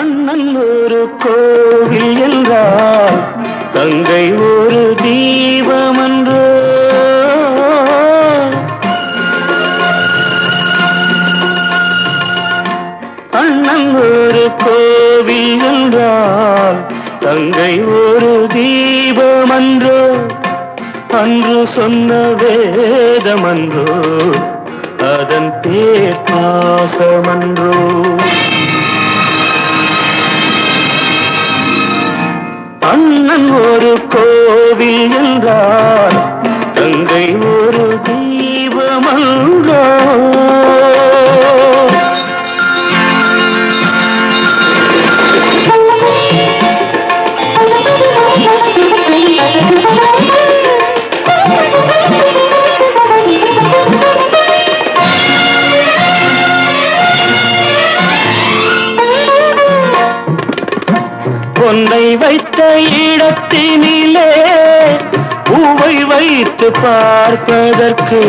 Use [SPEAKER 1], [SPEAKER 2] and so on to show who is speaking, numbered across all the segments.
[SPEAKER 1] அண்ணன் ஒரு கோவில் என்றால் தங்கை ஒரு தீபமன்றோ. அண்ணன் ஒரு கோவில் என்றால் தங்கை ஒரு தீபமன்றோ. அன்று சொன்ன வேதமன்றோ, அதன் பேர் பாசமன்றோ. அண்ணன் ஒரு கோவில் என்றால் தங்கை ஒரு தீபமன்றோ. பொன்னை வைத்த இடத்தினிலே பூவை வைத்து பார்ப்பதற்கு,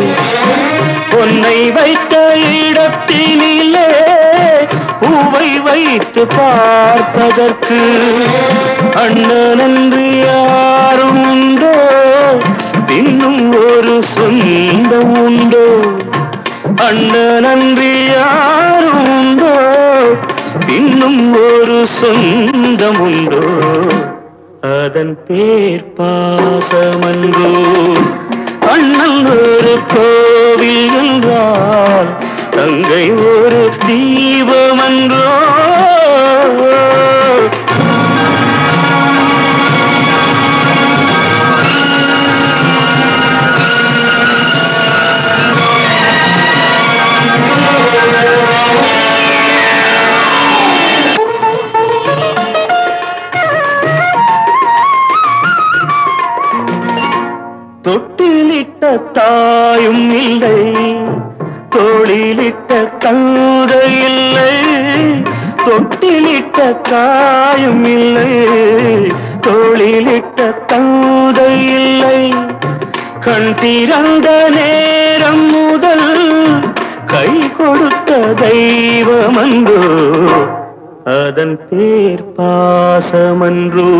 [SPEAKER 1] பொன்னை வைத்த இடத்தினிலே பூவை வைத்து பார்ப்பதற்கு அண்ணன் என்று யாரும் உண்டோ, இன்னும் ஒரு சொந்தம் உண்டோ. அண்ணன் என்று யாரும் உண்டோ, இன்னும் ஒரு சொந்தம் உண்டோ, அதன் பேர் பாசமன்றோ. அண்ணன் ஒரு கோவில் என்றால் தங்கை ஒரு தீபமன்றோ. தொட்டிலிட்ட தாயும் இல்லை, தோளிலிட்ட தந்தை இல்லை. தொட்டிலிட்ட தாயும் இல்லை, தோளிலிட்ட தந்தை இல்லை. கண் திறந்த நேரம் முதல் கை கொடுத்த தெய்வமன்றோ, அதன் பேர் பாசமன்றோ.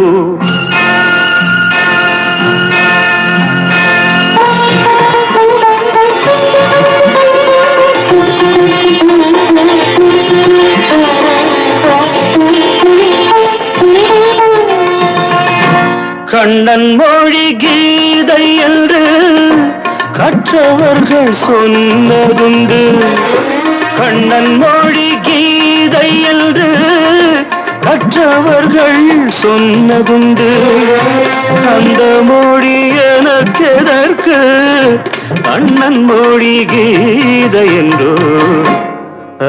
[SPEAKER 1] கண்ணன் மொழி கீதை என்று கற்றவர்கள் சொன்னதுண்டு. கண்ணன் மொழி கீதை என்று கற்றவர்கள் சொன்னதுண்டு. அந்த மொழி எனக்கெதற்கு, அண்ணன் மொழி கீதை என்றோ,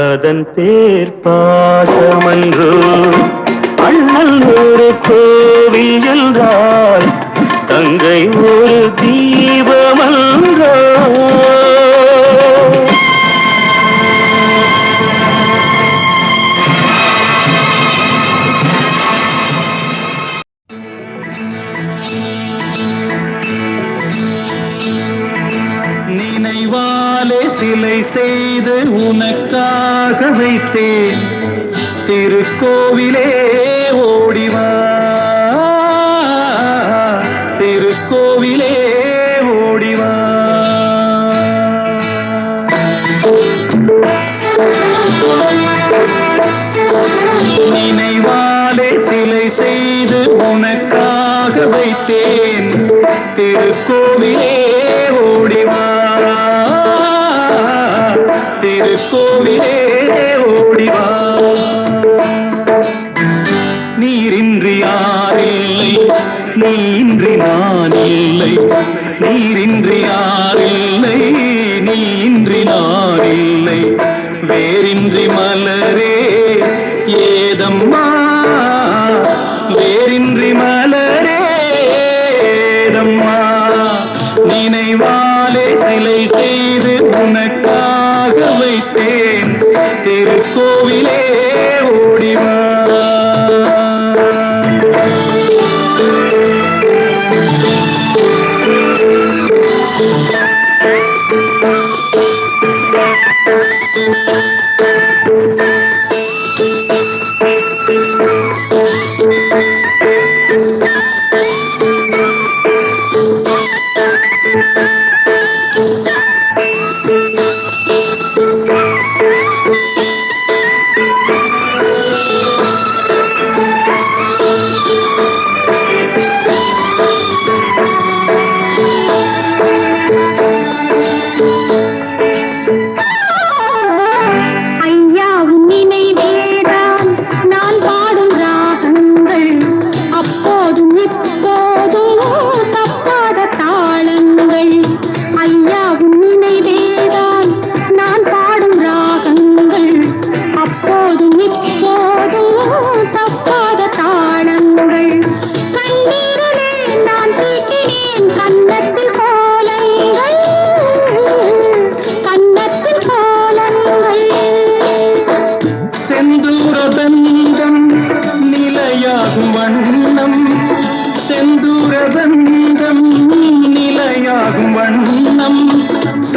[SPEAKER 1] அதன் பேர் பாசமன்றோ. அண்ணன் ஒரு கோவில் என்றால் தங்கை ஒரு தீபமன்றோ.
[SPEAKER 2] நினைவாலே சிலை செய்து உனக்காக வைத்தேன், திருக்கோவிலே ஓடிவா, திருக்கோவிலே ஓடிவா. நினைவாலே சிலை செய்து உனக்காக வைத்தேன், திருக்கோவிலே ஓடிவா, திருக்கோவிலே ஓடிவா. நீரின்றி யாரில்லை, நீன்றி நான் இல்லை. நீரின்றி யாரில்லை, நீன்றி நான் இல்லை. வேரின்றி மலரே ஏதம்மா, வேரின்றி மலரே ஏதம்மா. நினைவாலே சிலை செய்து உனக்காக வைத்தேன், திருக்கோவிலே ஓடிவா.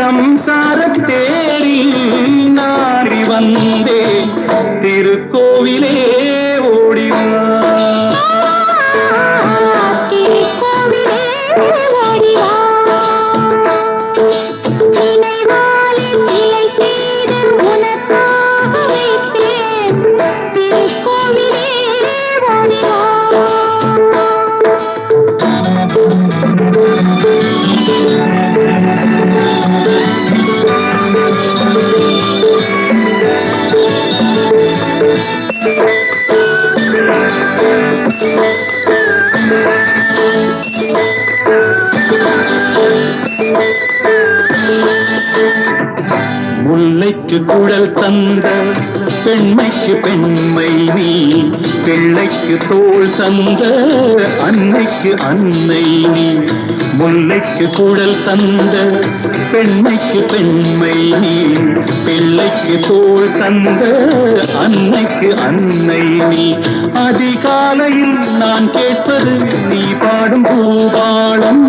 [SPEAKER 2] சம்சாரத் தேரில் நாடி வந்தேன் திருக்கோவிலே ஓடிவா
[SPEAKER 3] திருக்கோவிலே ஓடிவா நினைவாலே சிலை செய்து உனக்காக வைத்தேன் திருக்கோவிலே ஓடிவா
[SPEAKER 2] முல்லைக்கு குழல் தந்த பெண்மைக்கு பெண்மை நீ பிள்ளைக்கு தோள் தந்த அன்னைக்கு அன்னை நீ முல்லைக்கு குழல் தந்த பெண்மைக்கு பெண்மை நீ பிள்ளைக்கு தோள் தந்த அன்னைக்கு அன்னை நீ அதிகாலையில் நான் கேட்பது நீ பாடும் பூபாளம்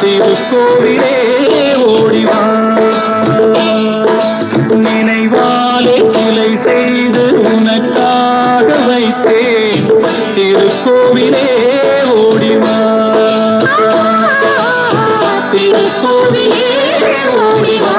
[SPEAKER 2] திருக்கோவிலே ஓடிவா நினைவாலே சிலை செய்து உனக்காக வைத்தேன் திருக்கோவிலே ஓடிவா திருக்கோவிலே ஓடிவா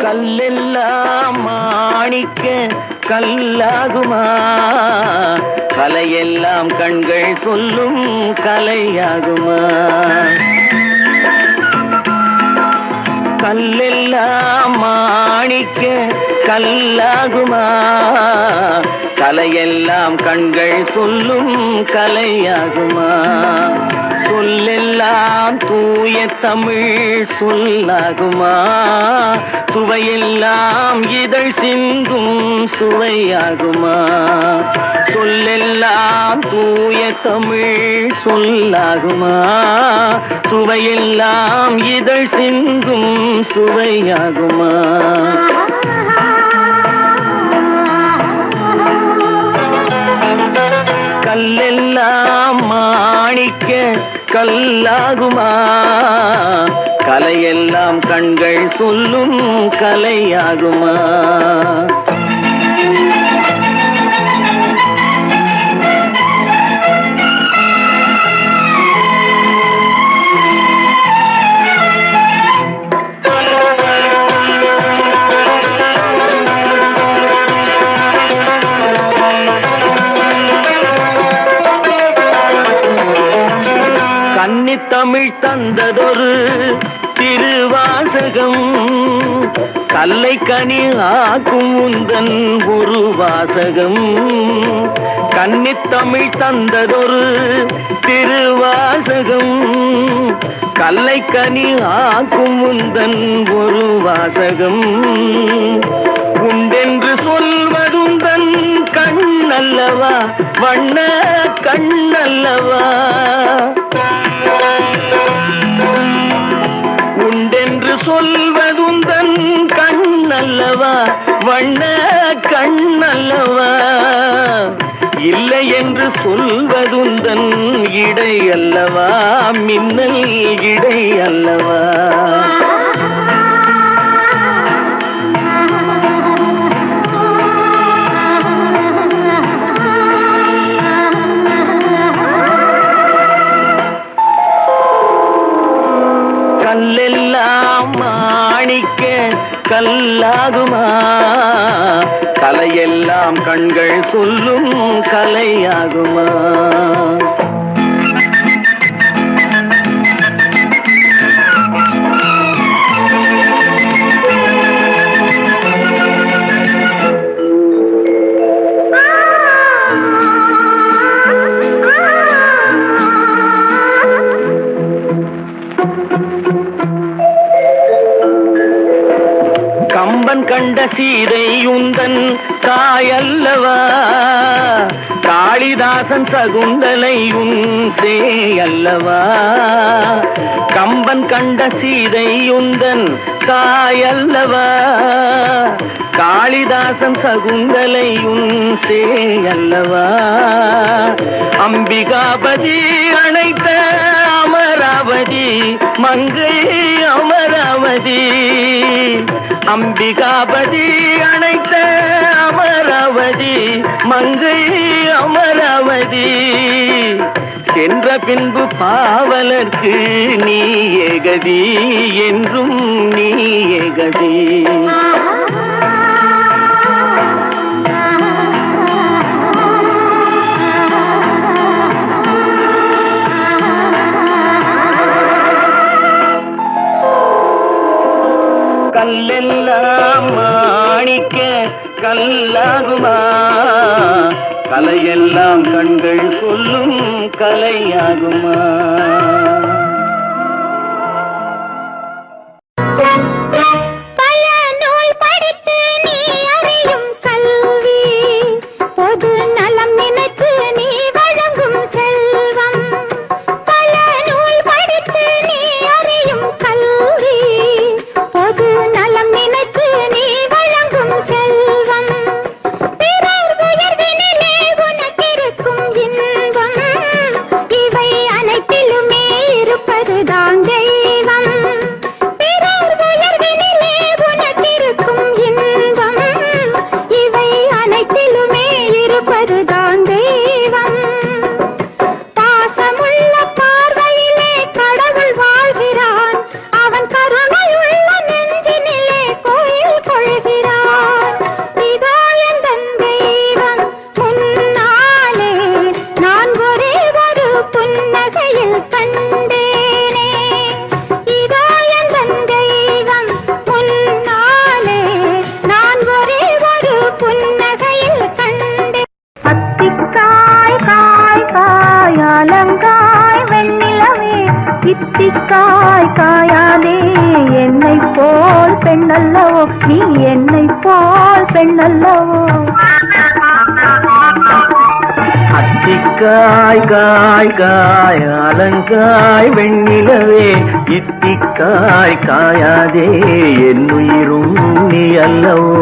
[SPEAKER 1] கல்லெல்லாம் மாணிக்க கல்லாகுமா கலையெல்லாம் கண்கள் சொல்லும் கலையாகுமா கல்லெல்லாம் மாணிக்க கல்லாகுமா கலையெல்லாம் கண்கள் சொல்லும் கலையாகுமா சொல்லெல்லாம் தூய தமிழ் சொல்லாகுமா சுவையெல்லாம் இதழ் சிந்தும் சுவையாகுமா சொல்லெல்லாம் தூய தமிழ் சொல்லாகுமா சுவையெல்லாம் இதழ் சிந்தும் சுவையாகுமா கல்லெல்லாம் மாணிக்க கல்லாகுமா கலையெல்லாம் கண்கள் சொல்லும் கலையாகுமா தமிழ் தந்ததொரு திருவாசகம் கல்லை கனி ஆக்கும் உந்தன் ஒரு வாசகம் கன்னித்தமிழ் தந்ததொரு திருவாசகம் கல்லை கனி ஆக்கும் உந்தன் ஒரு வாசகம் உண்டென்று சொல்வதுந்தன் கண்ணல்லவா வண்ண கண்ணல்லவா உண்டென்று சொல்வதுந்தன் கண்ணல்லவா வண்ண கண்ணல்லவா இல்லை என்று சொல்வதுந்தன் இடை அல்லவா மின்னல் இடை அல்லவா கல்லெல்லாம் மாணிக்க கல்லாகுமா, கலையெல்லாம் கண்கள் சொல்லும் கலையாகுமா. கம்பன் கண்ட சீதை உந்தன் தாயல்லவா, காளிதாசன் சகுந்தலை உன் சேயல்லவா. கம்பன் கண்ட சீதை உந்தன் தாயல்லவா, காளிதாசன் சகுந்தலை உன் சேயல்லவா. அம்பிகாபதி அணைத்த அமராவதி மங்கை அமராவதி, அம்பிகாபதி அணைத்த அமராவதி மங்கை அமராவதி. சென்ற பின்பு பாவலர்க்கு நீ ஏகதி, என்றும் நீ ஏகதி. கல்லெல்லாம் மாணிக்க கல்லாகுமா, கலையெல்லாம் கண்கள் சொல்லும் கலையாகுமா.
[SPEAKER 3] இத்திக்காய் காயாதே என்னை போல் பெண்ணல்லவோ, நீ என்னை போல் பெண்ணல்லவோ.
[SPEAKER 1] அத்திக்காய் காய் காய் அலங்காய் வெண்ணிலவே, இத்திக்காய் காயாதே என்னுயிரும் நீ அல்லவோ,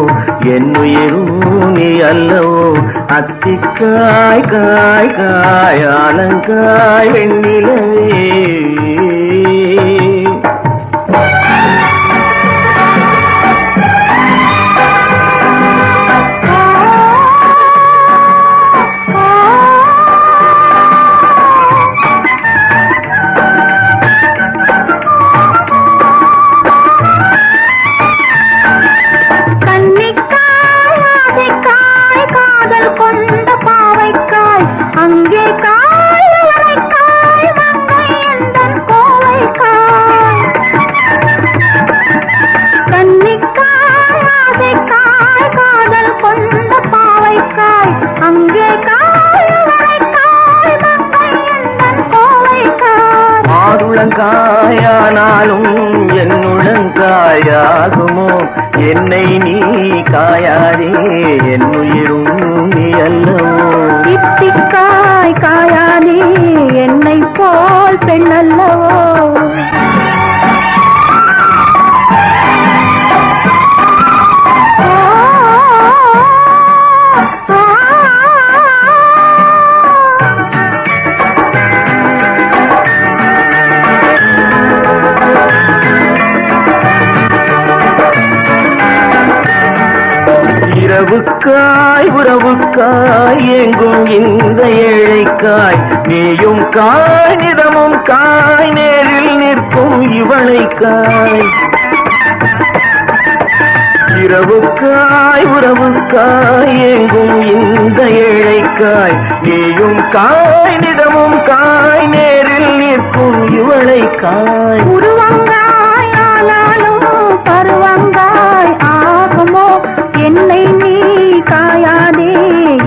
[SPEAKER 1] என்னுயிரும் நீ அல்லவோ. அத்திக்காய் காய் காய் அலங்காய் வெண்ணிலவே. காயானாலும் என்னுடங்காயாகுமோ, என்னை நீ காயாதே என்னுயிரும் நீ அல்லவோ.
[SPEAKER 3] இத்திக்காய் காயாதே என்னை போல் பெண்ணல்லவோ.
[SPEAKER 1] இரவுக்காய் உறவுக்காய் எங்கும் இந்த ஏழைக்காய், நீயும் காய் நிதமும் காய் நேரில் நிற்கும் இவ இவளைக்காய் இரவுக்காய் உறவுக்காய் எங்கும் இந்த ஏழைக்காய் நீயும் காய் நிதமும் காய் நேரில் நிற்கும் இவளைக்காய்
[SPEAKER 3] உருவங்காய் ஆனாலும் பருவங்காய் ஆகுமோ என்னை நீ காயாதே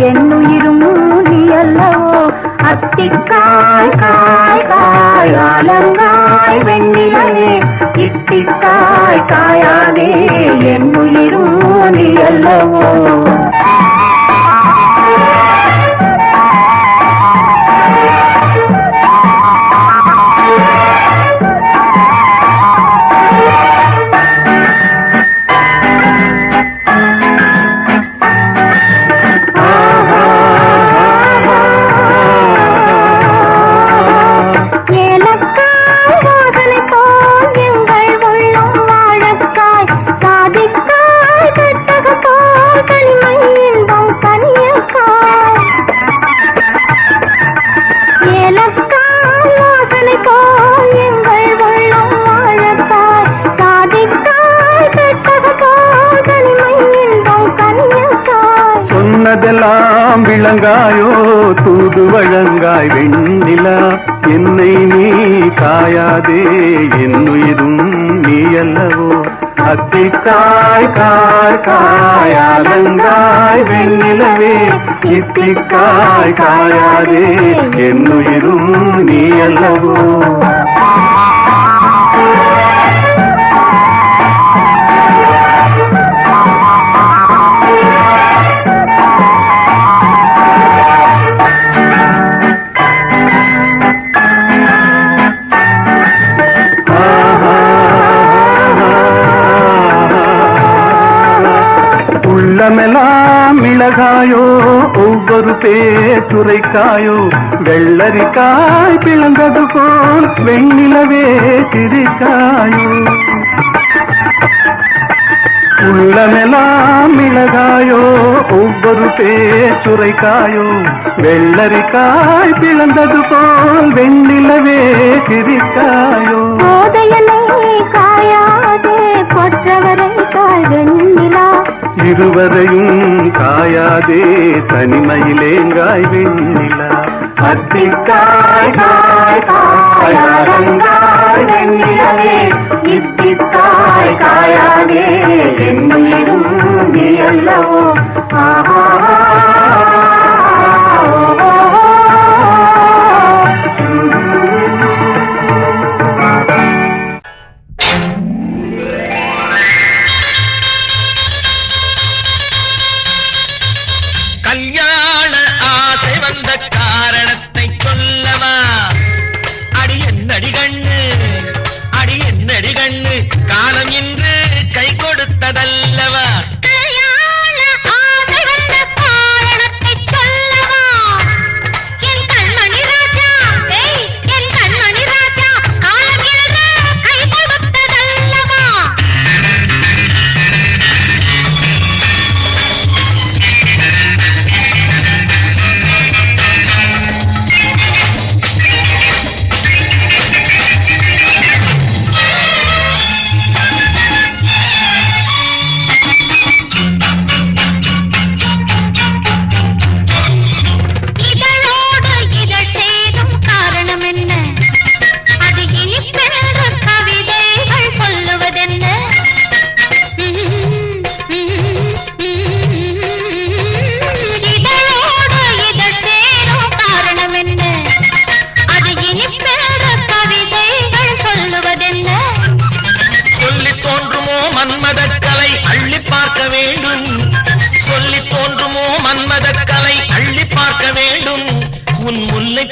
[SPEAKER 3] என்னுயிரும் நீ அல்லவோ அத்திக்காய் காய் காய் ஆலங்காய் வெண்ணிலே இத்திக்காய் காயாதே என்னுயிரும் நீ அல்லவோ
[SPEAKER 1] சொன்னதெல்லாம் விளங்காயோ தூது வழங்காய் வெண்ணிலா என்னை நீ காயாதே என்னுயிரும் நீ அல்லவோ அத்திக்காய் காய் காய் ஆலங்காய் வெண்ணிலவே இத்திக்காய் காயாதே என்னுயிரும் நீ அல்லவோ உள்ளமெல்லாம் மிளகாயோ ஒவ்வொரு பேச்சுரைக்காயோ வெள்ளரிக்காய் பிளந்தது போல் வெண்ணிலவே சிரிக்காயோ உள்ளமெல்லாம் மிளகாயோ ஒவ்வொரு பேச்சுரைக்காயோ வெள்ளரிக்காய் பிளந்தது போல் வெண்ணிலவே சிரிக்காயோ
[SPEAKER 3] போதையலை காயாதே கொற்றவரை காய் வெண்ணிலா
[SPEAKER 1] இருவரையும் காயாதே தனிமையிலேங்காய் வெண்ணிலா அத்திக்காய் காய் காய் ஆலங்காய் வெண்ணிலவே இத்திக்காய் காயாதே என்னுயிரும் நீ அல்லவோ
[SPEAKER 4] காலம் இன்று கை கொடுத்ததல்லவா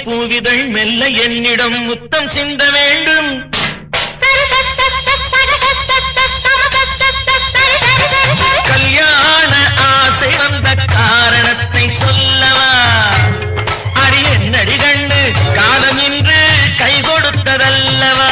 [SPEAKER 4] பூவிதழ் மெல்ல என்னிடம் முத்தம் சிந்த வேண்டும் கல்யாண ஆசை வந்த காரணத்தை சொல்லவா அடி என்னடி கண்டு காலம் இன்று கை கொடுத்ததல்லவா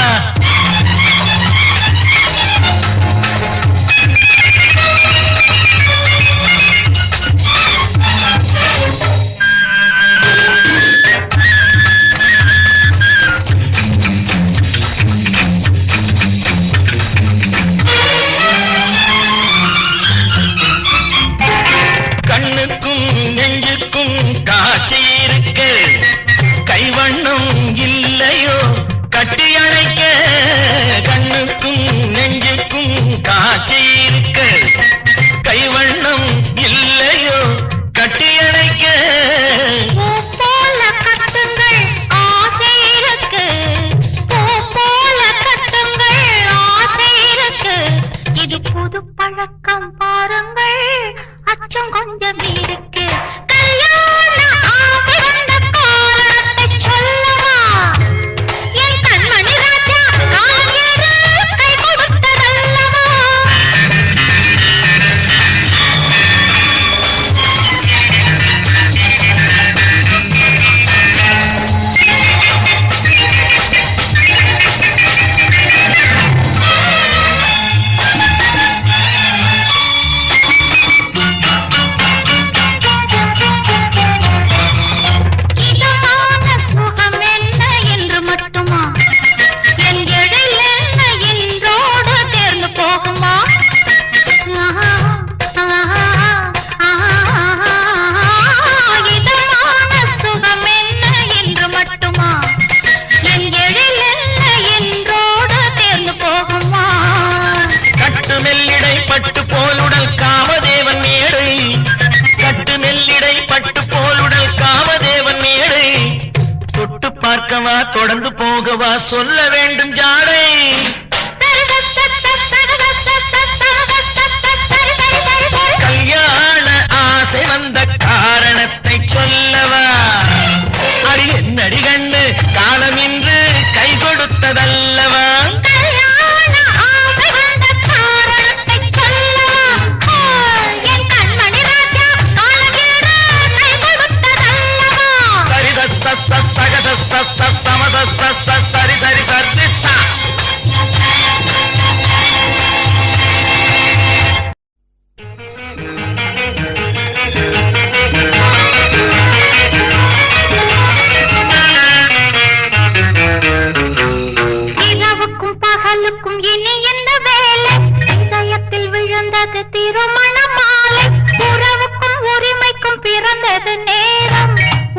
[SPEAKER 3] பகலுக்கும் இனி என்ன வேலை இதயத்தில் விழுந்தது திருமண மாலை உறவுக்கும் உரிமைக்கும் பிறந்தது நேரம்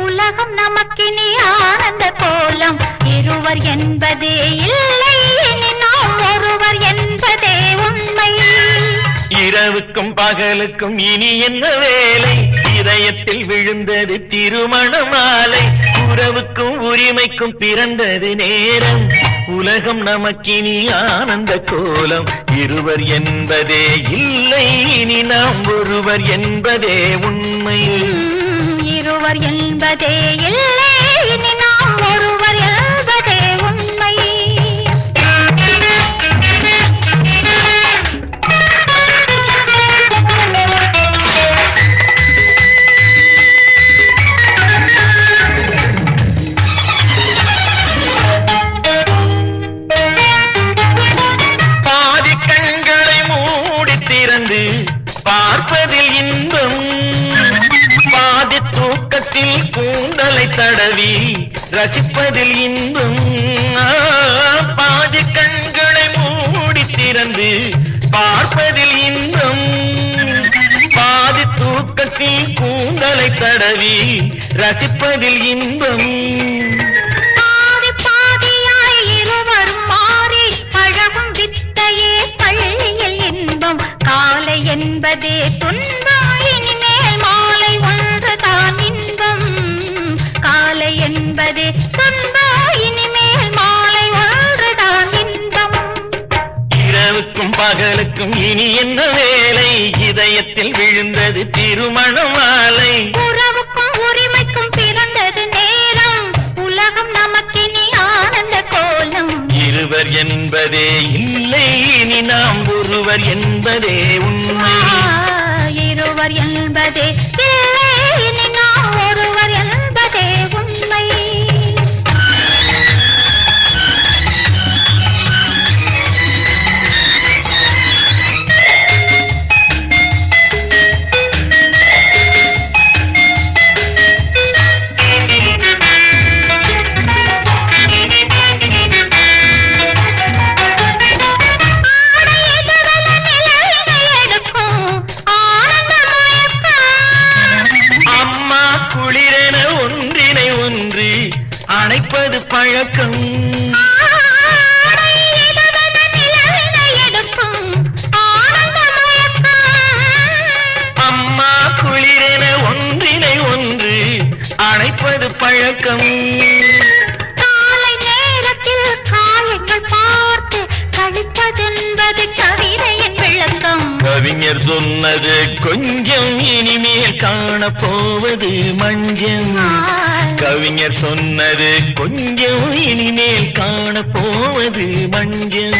[SPEAKER 3] உலகம் நமக்கினி ஆனந்த கோலம் இருவர் என்பதே இல்லை இனி நாம் ஒருவர் என்பதே உண்மை
[SPEAKER 4] இரவுக்கும் பகலுக்கும் இனி என்ன வேலை இதயத்தில் விழுந்தது திருமண மாலை உறவுக்கும் உரிமைக்கும் பிறந்தது நேரம் உலகம் நமக்கினி ஆனந்த கோலம் இருவர் என்பதே இல்லை இனி நாம் ஒருவர் என்பதே உண்மை
[SPEAKER 3] இருவர் என்பதே இல்லை இனி நாம் ஒருவர் என்பதே உண்மை
[SPEAKER 4] பாதி கண்களை மூடி திறந்து பார்ப்பதில் இன்பம் பாதி தூக்கத்தில் கூந்தலை தடவி ரசிப்பதில் இன்பம் பாதி கண்களை மூடி திறந்து பார்ப்பதில் இன்பம் பாதி தூக்கத்தில் கூந்தலை தடவி ரசிப்பதில் இன்பம்
[SPEAKER 3] பாதி பாதியாய் இருவரும் மாறி பழகும் வித்தையே பள்ளியில் இன்பம் காலை என்பதே துன்பம் இனிமேல் மாலை ஒன்றுதான் இன்பம் காலை என்பதே துன்பம் இனிமேல் மாலை ஒன்றுதான் இன்பம்
[SPEAKER 4] இரவுக்கும் பகலுக்கும் இனி என்ன வேலை இதயத்தில் விழுந்தது திருமண மாலை
[SPEAKER 3] உறவுக்கும் உரிமைக்கும் பிறந்தது நேரம் உலகம் நமக்கினி ஆனந்த கோலம்
[SPEAKER 4] இருவர் என்பதே இல்லை இனி நாம் ஒருவர் என்பதே உண்மை
[SPEAKER 3] இருவர் என்பதே இல்லை இனி நாம் ஒருவர் என்பதே உண்மை
[SPEAKER 4] அம்மா குளிரென ஒன்றினை ஒன்று அணைப்பது பழக்கம் அம்மா குளிரென ஒன்றினை ஒன்று அணைப்பது பழக்கம்
[SPEAKER 3] காலை நேரத்தில் காயங்கள் பார்த்து கழிப்பதென்பது கவிதையின் விளக்கம்
[SPEAKER 4] கவிஞர் சொன்னது கொஞ்சம் இனிமேல் காணப்போவது மஞ்சள் கவிஞர் சொன்னது கொஞ்சம் இனிமேல் காணப்போவது மஞ்சள்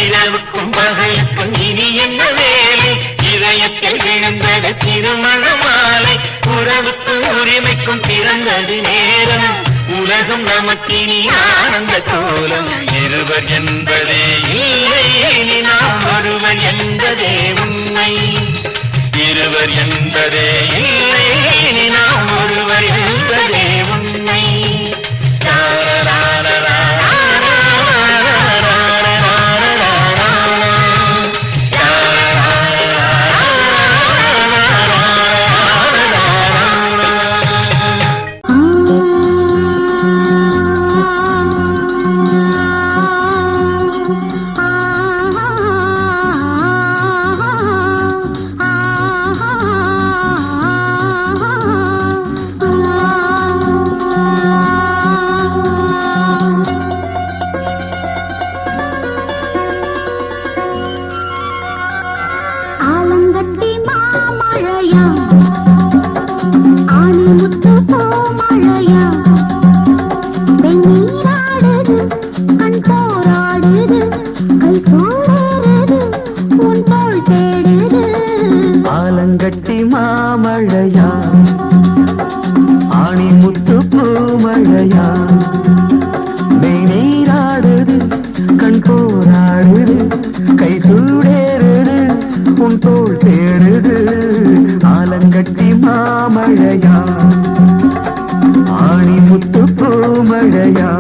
[SPEAKER 4] இரவுக்கும் பகலுக்கும் இனி என்ன வேலை இதயத்தில் விழுந்தது திருமண மாலை உறவுக்கும் உரிமைக்கும் பிறந்தது நேரம் உலகம் நமக்கினி ஆனந்த கோலம் இருவர் என்பதே இல்லை இனி நாம் ஒருவர் என்பதே உண்மை இருவர் என்பதே இல்லை இனி நாம் ஒருவர் என்பதே உண்மை
[SPEAKER 1] ஆலங்கட்டி மாமழையா ஆணி முத்து பூமழையா நீராடுது கண் போராடுது கை சூடேறுது உன் தோள் தேடுது ஆலங்கட்டி மாமழையா ஆணி முத்து பூமழையா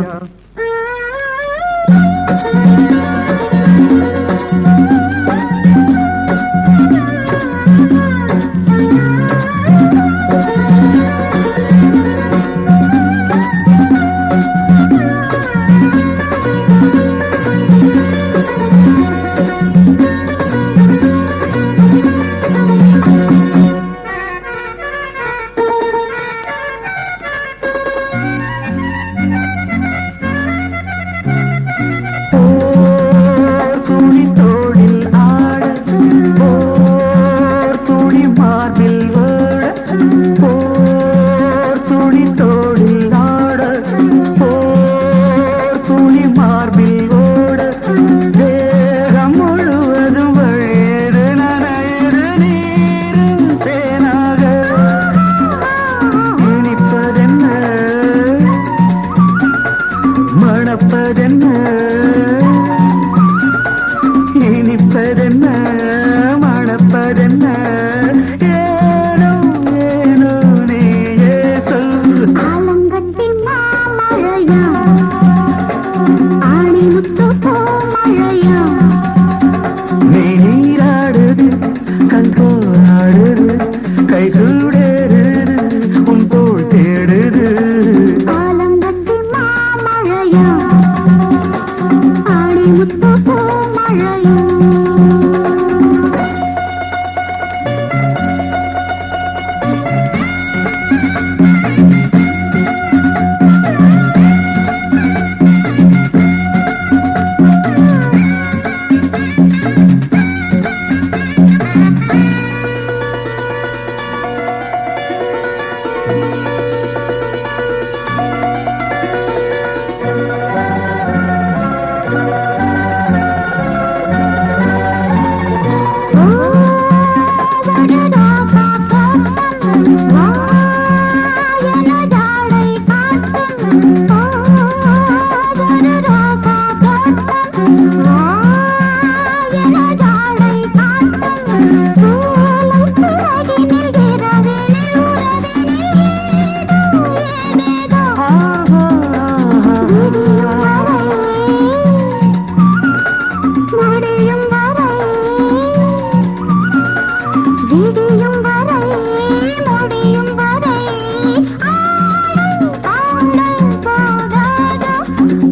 [SPEAKER 3] முத்து பூமழையோ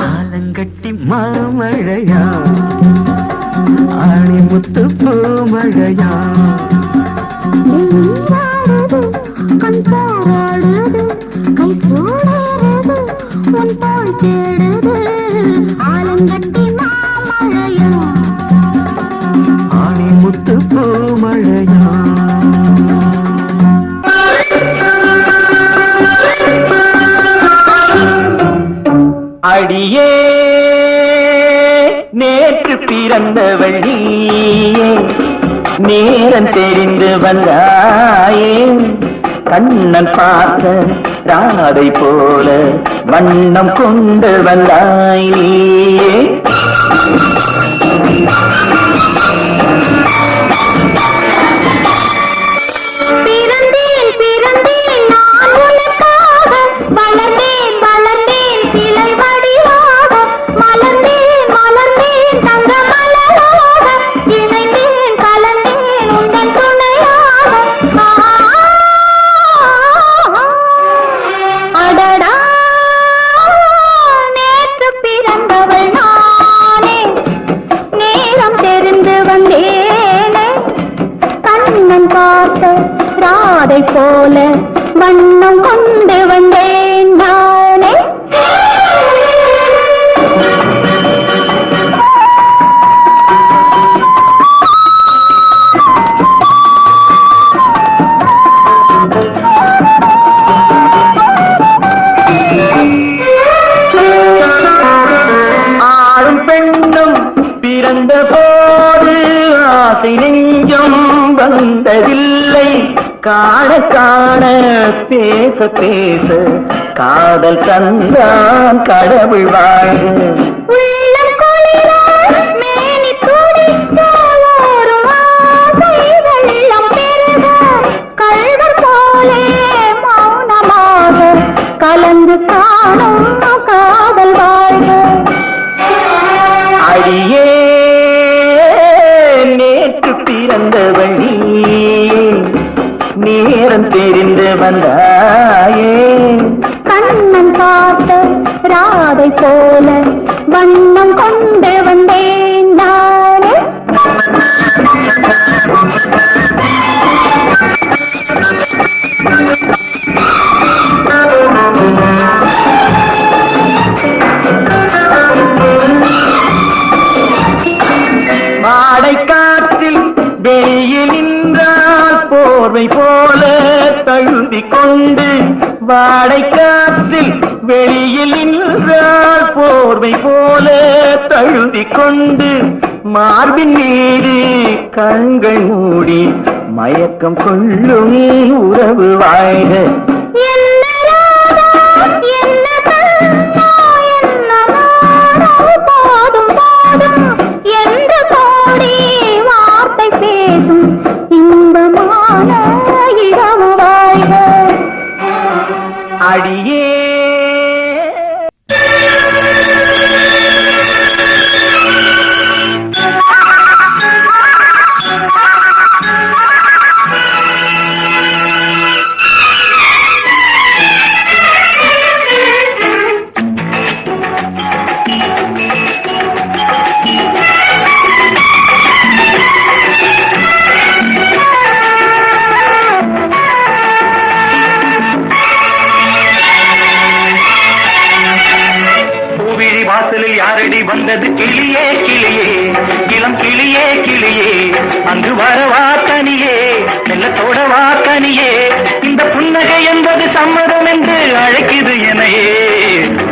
[SPEAKER 1] ஆலங்கட்டி மாமழையா ஆணி முத்து பூமழையா
[SPEAKER 3] கண் போராடுது கை சூடேறுது உன் தோள் தேடுது ஆலங்கட்டி மாமழையா
[SPEAKER 1] ஆணி முத்து பூமழையா
[SPEAKER 2] அடியே நேற்று பிறந்தவள் நீயே நேரம் தெரிந்து வந்தாயே கண்ணன் பார்த்த ராதை போல வண்ணம் கொண்டு வந்தாய் நீயே
[SPEAKER 3] பிறந்தேன் பிறந்தேன் நான் உனக்காக வளர்ந்தேன் வளர்ந்தேன் சிலை வடிவாக மலர்ந்தேன் மலர்ந்தேன் தங்க மலராக இணைந்தேன் கலந்தேன் உந்தன் துணையாக அடடா நேற்று பிறந்தவள் நானே நேரம் தெரிந்து வந்தேனே கண்ணன் பார்த்த ராதை போல வண்ணம் கொண்டு வந்தேன் நானே
[SPEAKER 2] ஆணும் பெண்ணும் பிறந்த போது ஆசை நெஞ்சம் வந்ததில்லை காண காண பேச பேச காதல் தந்தான் கடவுள் வாழ்க
[SPEAKER 3] உள்ளம் குளிர மேனி துடிக்க ஓரும் ஆசை வெள்ளம் பெருக கள்வர் போலே மௌனமாக கலந்து காணும் காதல் வாழ்க
[SPEAKER 2] அடியே நேற்று பிறந்தவள் நீயே நேரம் தெரிந்து வந்தாயே
[SPEAKER 3] கண்ணன் பார்த்த ராதை போல வண்ணம் கொண்டு வந்தேன் நானே
[SPEAKER 2] வாடை காற்றில் வெளியில் நின்றால் போர்வை போல தழுவி கொண்டு வாடை காற்றில் வெளியில் நின்றால் போர்வை போல தழுவி கொண்டு மார்பின் மீது கண்கள் மூடி மயக்கம் கொள்ளும் உறவு வாழ்க
[SPEAKER 3] என்ன ராதா, என்ன கண்ணா, என்ன நாடா, போதும் போதும் என்று கோடி வார்த்தை பேசும் இன்பமான இரவு வாழ்க
[SPEAKER 2] அடியே அங்கு வரவா தனியே மெல்லத்தோட வா தனியே இந்த புன்னகை என்பது சம்மதம் என்று அழைக்குது எனையே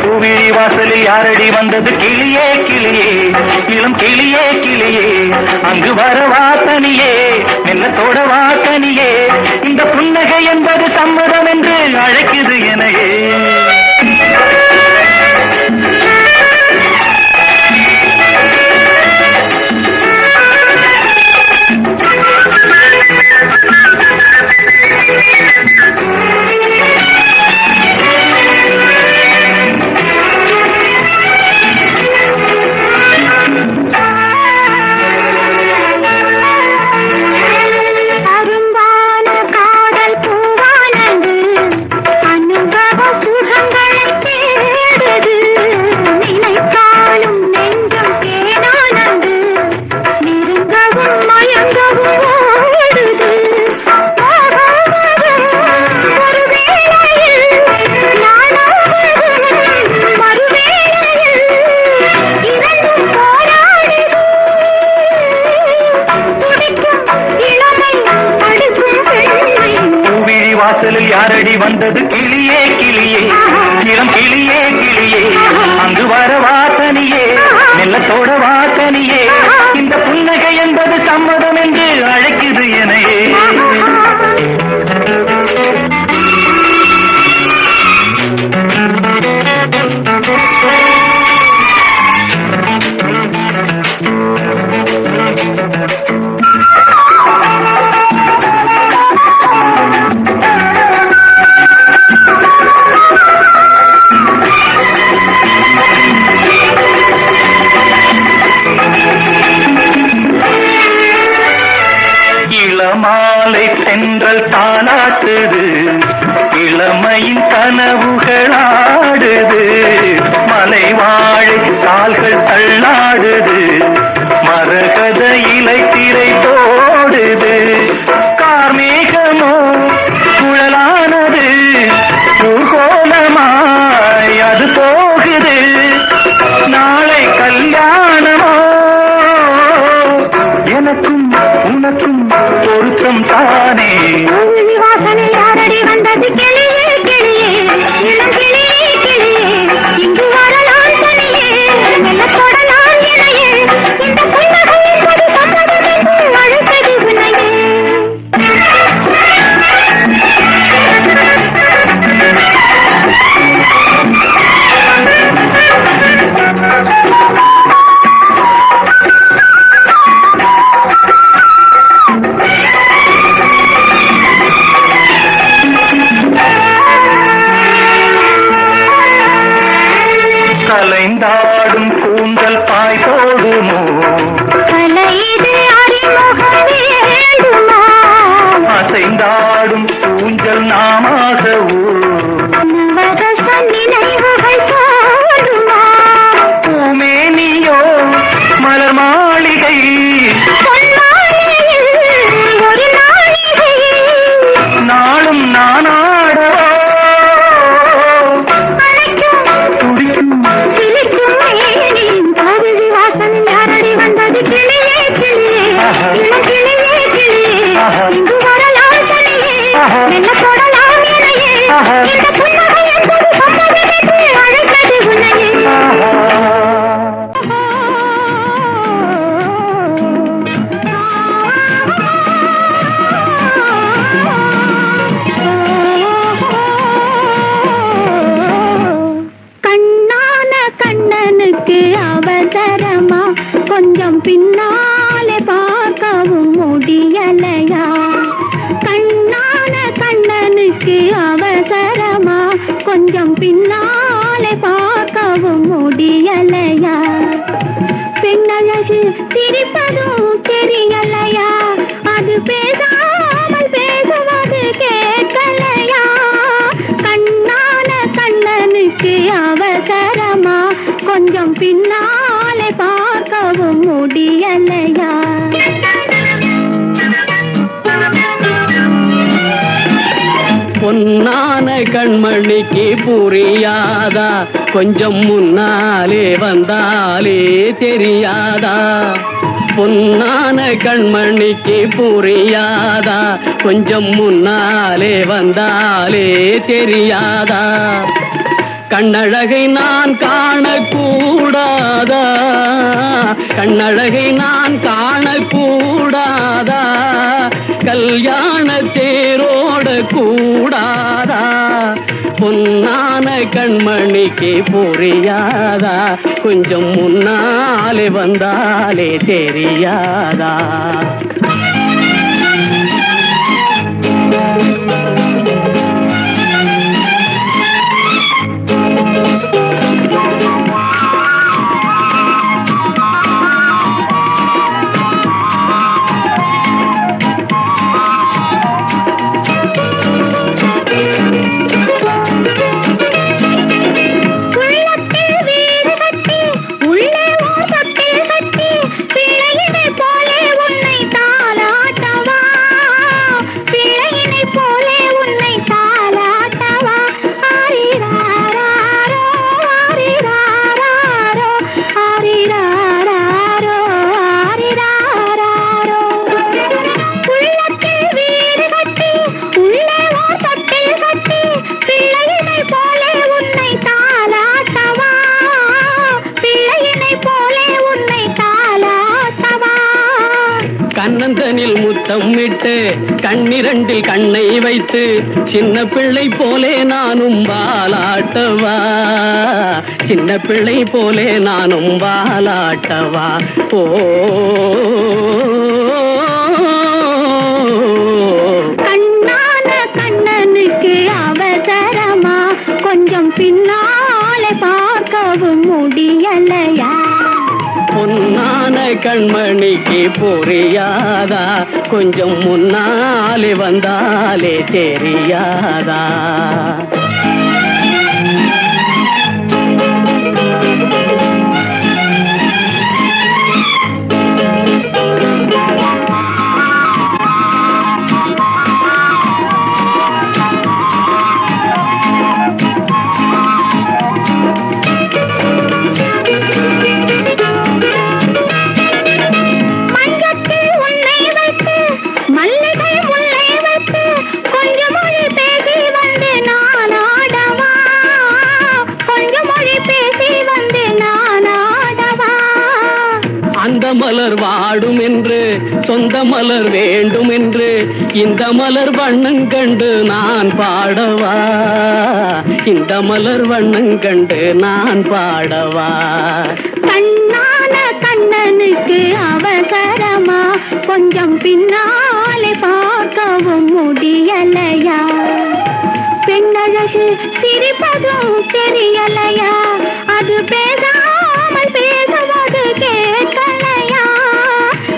[SPEAKER 2] பூவிழி வாசலில் யாரடி வந்தது கிளியே கிளியே இளம் கிளியே கிளியே அங்கு வரவா தனியே மெல்லத்தோட வா தனியே இந்த புன்னகை என்பது சம்மதம் என்று அழைக்குது எனையே வாசலில் யாரடி வந்தது கிளியே கிளியே இளம் கிளியே கிளியே அங்கு வர வாசனியே மெல்லத்தோட வாசனியே இந்த புன்னகை என்பது சம்மதம் என்று அழைக்குது எனையே இளமாலை தென்றல் தாளாட்டுது இளமையின் கனவுகளாடுது மலை வாழை கால்கள் தள்ளாடுது மரகத இலை திரை போடுது கார்மேகமோ குழலானது பூகோளமாய் அது போகுது நாளை கல்யாணமோ எனக்கும் உனக்கும் பொருத்தம் தானே
[SPEAKER 3] வாசலில் யாரடி வந்தது கிளியே கிளியே இளம் கிளியே கிளியே இங்கு வரலாம் தனியே மெல்ல தொடலாம் இணையே இந்த புன்னகை என்பது சம்மதம் என்று அழைத்தது உன்னையே
[SPEAKER 2] கலைந்தாடும் கூந்தல் பாய் போடுமோ
[SPEAKER 3] கலைது அறிமுகம் வேண்டுமா
[SPEAKER 2] அசைந்தாடும் ஊஞ்சல் நாமாகவோ
[SPEAKER 3] நவரச நினைவுகள் போடுமா
[SPEAKER 2] பூமேனியோ மலர் மாளிகை
[SPEAKER 3] பொன்மாலையில் ஒரு நாளிகை
[SPEAKER 2] நாளும் நானாடவோ
[SPEAKER 3] அழைக்கும்
[SPEAKER 2] துடிக்கும்
[SPEAKER 3] சிலிர்க்கும் மேனியின் காவிரி வாசலில் யாரடி வந்தது கிளியே கிளியே இளம் கிளியே கிளியே இங்கு வரலாம் தனியே மெல்ல தொடலாம் இணையே இந்த புன்னகை என்பது சம்மதம் என்று அழைத்தது உன்னையே கண்ணான கண்ணனுக்கு அவசரமா கொஞ்சம் பின்னாலே பார்க்கவும் முடியலையா கண்ணான கண்ணனுக்கு அவசரமா கொஞ்சம் பின்னாலே பார்க்கவும் முடியலையா பெண்ணழகு சிரிப்பதும் தெரியலையா அது பேசாமல் பேசுவது கேட்கலையா கண்ணான கண்ணனுக்கு அவசரமா கொஞ்சம் பின்னாலே பார்க்கவும் முடியலையா
[SPEAKER 5] பொன்னான கண்மணிக்கு புரியாதா கொஞ்சம் முன்னாலே வந்தாலே தெரியாதா பொன்னான கண்மணிக்கு புரியாதா கொஞ்சம் முன்னாலே வந்தாலே தெரியாதா கண்ணழகை நான் காணக்கூடாதா கண்ணழகை நான் காணக்கூடாதா கல்யாண தேரோட கூடாதா பொன்னான கண்மணிக்கு புரியாதா கொஞ்சம் முன்னாலே வந்தாலே தெரியாதா கண்ணந்தனில் முத்தம் விட்டு கண்ணிரண்டில் கண்ணை வைத்து சின்ன பிள்ளை போலே நானும் வாலாட்டவா சின்ன பிள்ளை போலே நானும் வாலாட்டவா ஓ
[SPEAKER 3] கண்ணான கண்ணனுக்கு அவசரமா கொஞ்சம் பின்னாலே பார்க்கவும் முடியலையா
[SPEAKER 5] பொன்னான கண்மணிக்கு புரியாதா கொஞ்சம் முன்னாலே வந்தாலே தெரியாதா மலர் வாடும் என்று சொந்த மலர் வேண்டும் என்று இந்த மலர் வண்ணம் கண்டு நான் பாடவா இந்த மலர் வண்ணம் கண்டு நான் பாடவா
[SPEAKER 3] கண்ணான கண்ணனுக்கு அவசரமா கொஞ்சம் பின்னாலே பார்க்கவும் முடியலையா பெண்ணழகு சிரிப்பதும் தெரியலையா அது பேசாமல் பேசுவது கேட்கலையா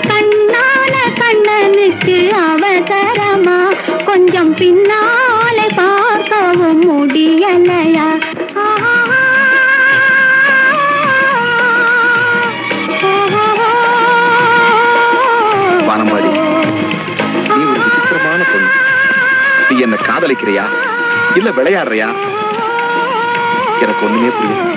[SPEAKER 3] கண்ணான கண்ணனுக்கு அவசரமா கொஞ்சம் பின்னாலே பார்க்கவும் முடியலையா
[SPEAKER 6] வானமாடி நீ ஒரு விசித்திரமான பொண்ணு நீ என்ன காதலிக்கிறியா இல்ல விளையாடுறியா எனக்கு ஒண்ணுமே புரியல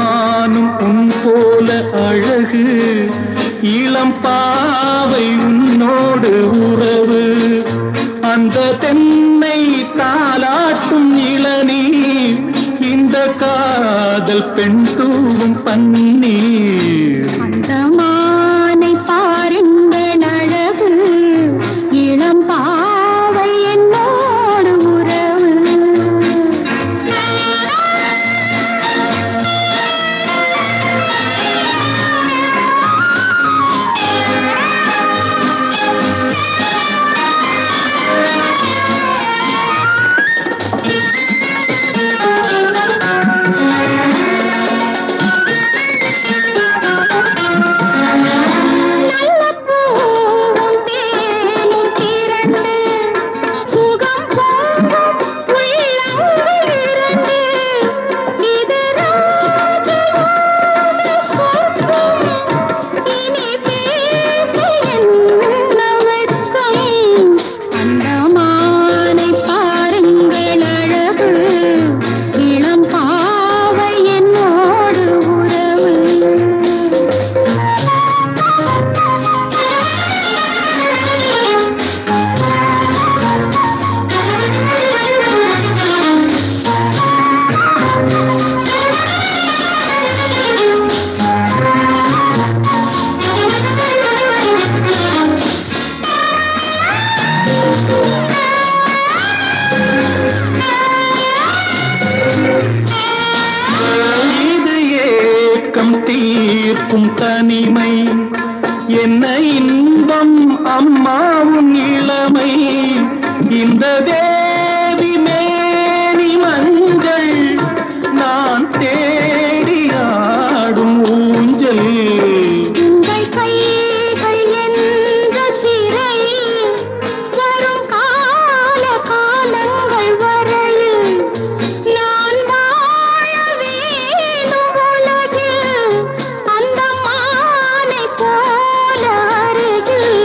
[SPEAKER 7] மானும் உன் போல அழகு இளம் பாவை உன்னோடு உறவு அந்த தென்னை தாலாட்டும் இளநீர் இந்த காதல் பெண் தூவும் பன்னீர்
[SPEAKER 3] அந்த மானை பாருங்கள் அழகு இளம் பாவை என்னோடு உறவு
[SPEAKER 7] தீர்க்கும் தனிமை என்ன இன்பம் அம்மாவும் இளமை இந்த தேவி மேனி மஞ்சள் நான் தேடி ஆடும் ஊஞ்சல்
[SPEAKER 3] உங்கள் கைகள் என்ற சிறையில் வரும் கால காலங்கள் வரையில் நான் வாழ வேணும் உலகில் அந்த மானை போல அருகில்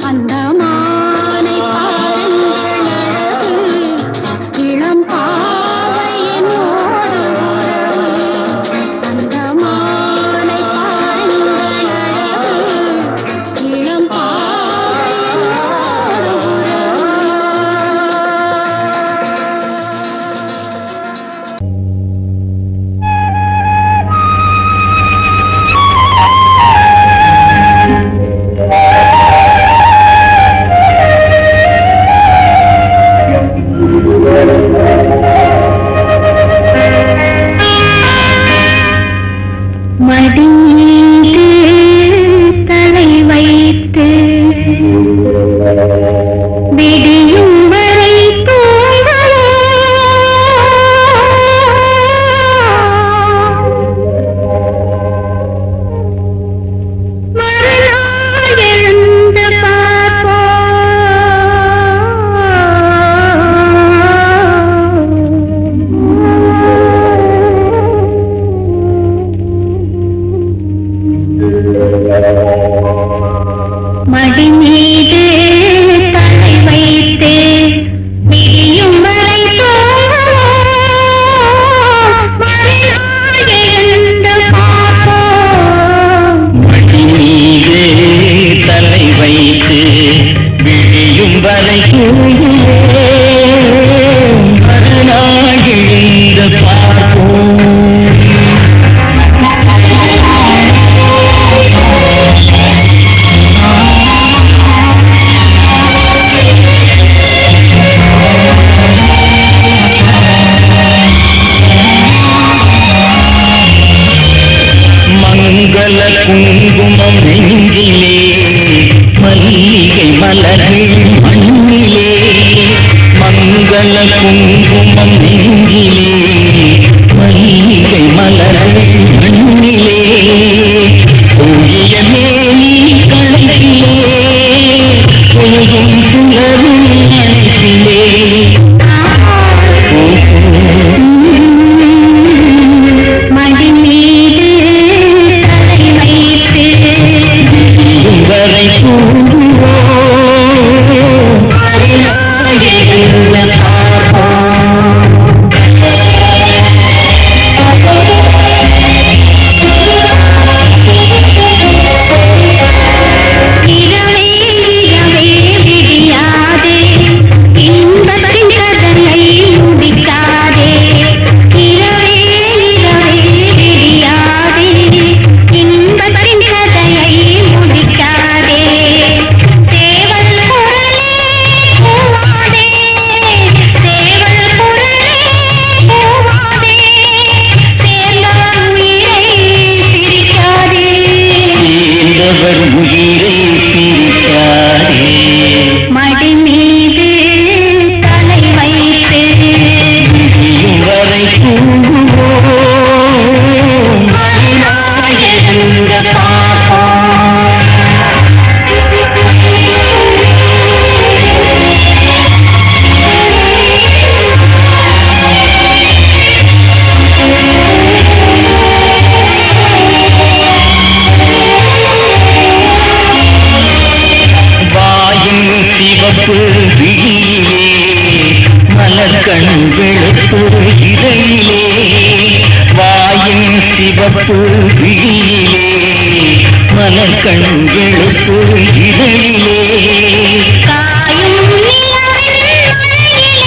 [SPEAKER 3] அந்த மானை பாருங்கள் அழகு இளம் பாவை என்னோடு உறவு அந்த மானை பாருங்கள் அழகு இளம் பாவை என்னோடு உறவு மடியிலே தலை வைத்து விடியும் வரை மறுநாள் எழுந்து மடி மீது தலை வைத்து விடியும் வரை மறுநாள் எழுந்து பார்ப்போம்
[SPEAKER 2] மடி மீது தலை வைத்து விழியும் வரை மறுநாள் எழுந்து பார்ப்போம் மங்கள குங்குமம் நெஞ்சிலே மல்லிகை மலர்கள் மண்ணிலே மங்கள குங்குமம் நெஞ்சிலே மல்லிகை மலர்கள் மண்ணிலே ஒழிய மேனி களத்திலே ஒழுகும் சுழலும் அணைப்பிலே
[SPEAKER 3] மடி மீது தலை வைத்து
[SPEAKER 2] வரை கூடுவோம் சிவப்பு விழியிலே மலர் கண்களுக்கு இதழிலே
[SPEAKER 3] காயும் நிலவின் மழையிலே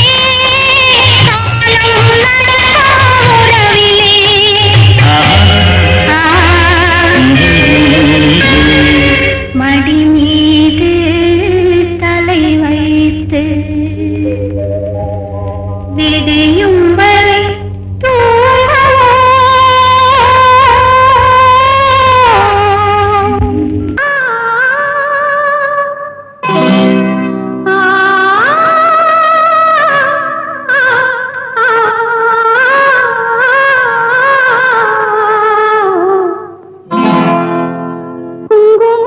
[SPEAKER 3] காலம் நடக்கும் உறவிலே மடி மீது தலை வைத்து விடியும் வரை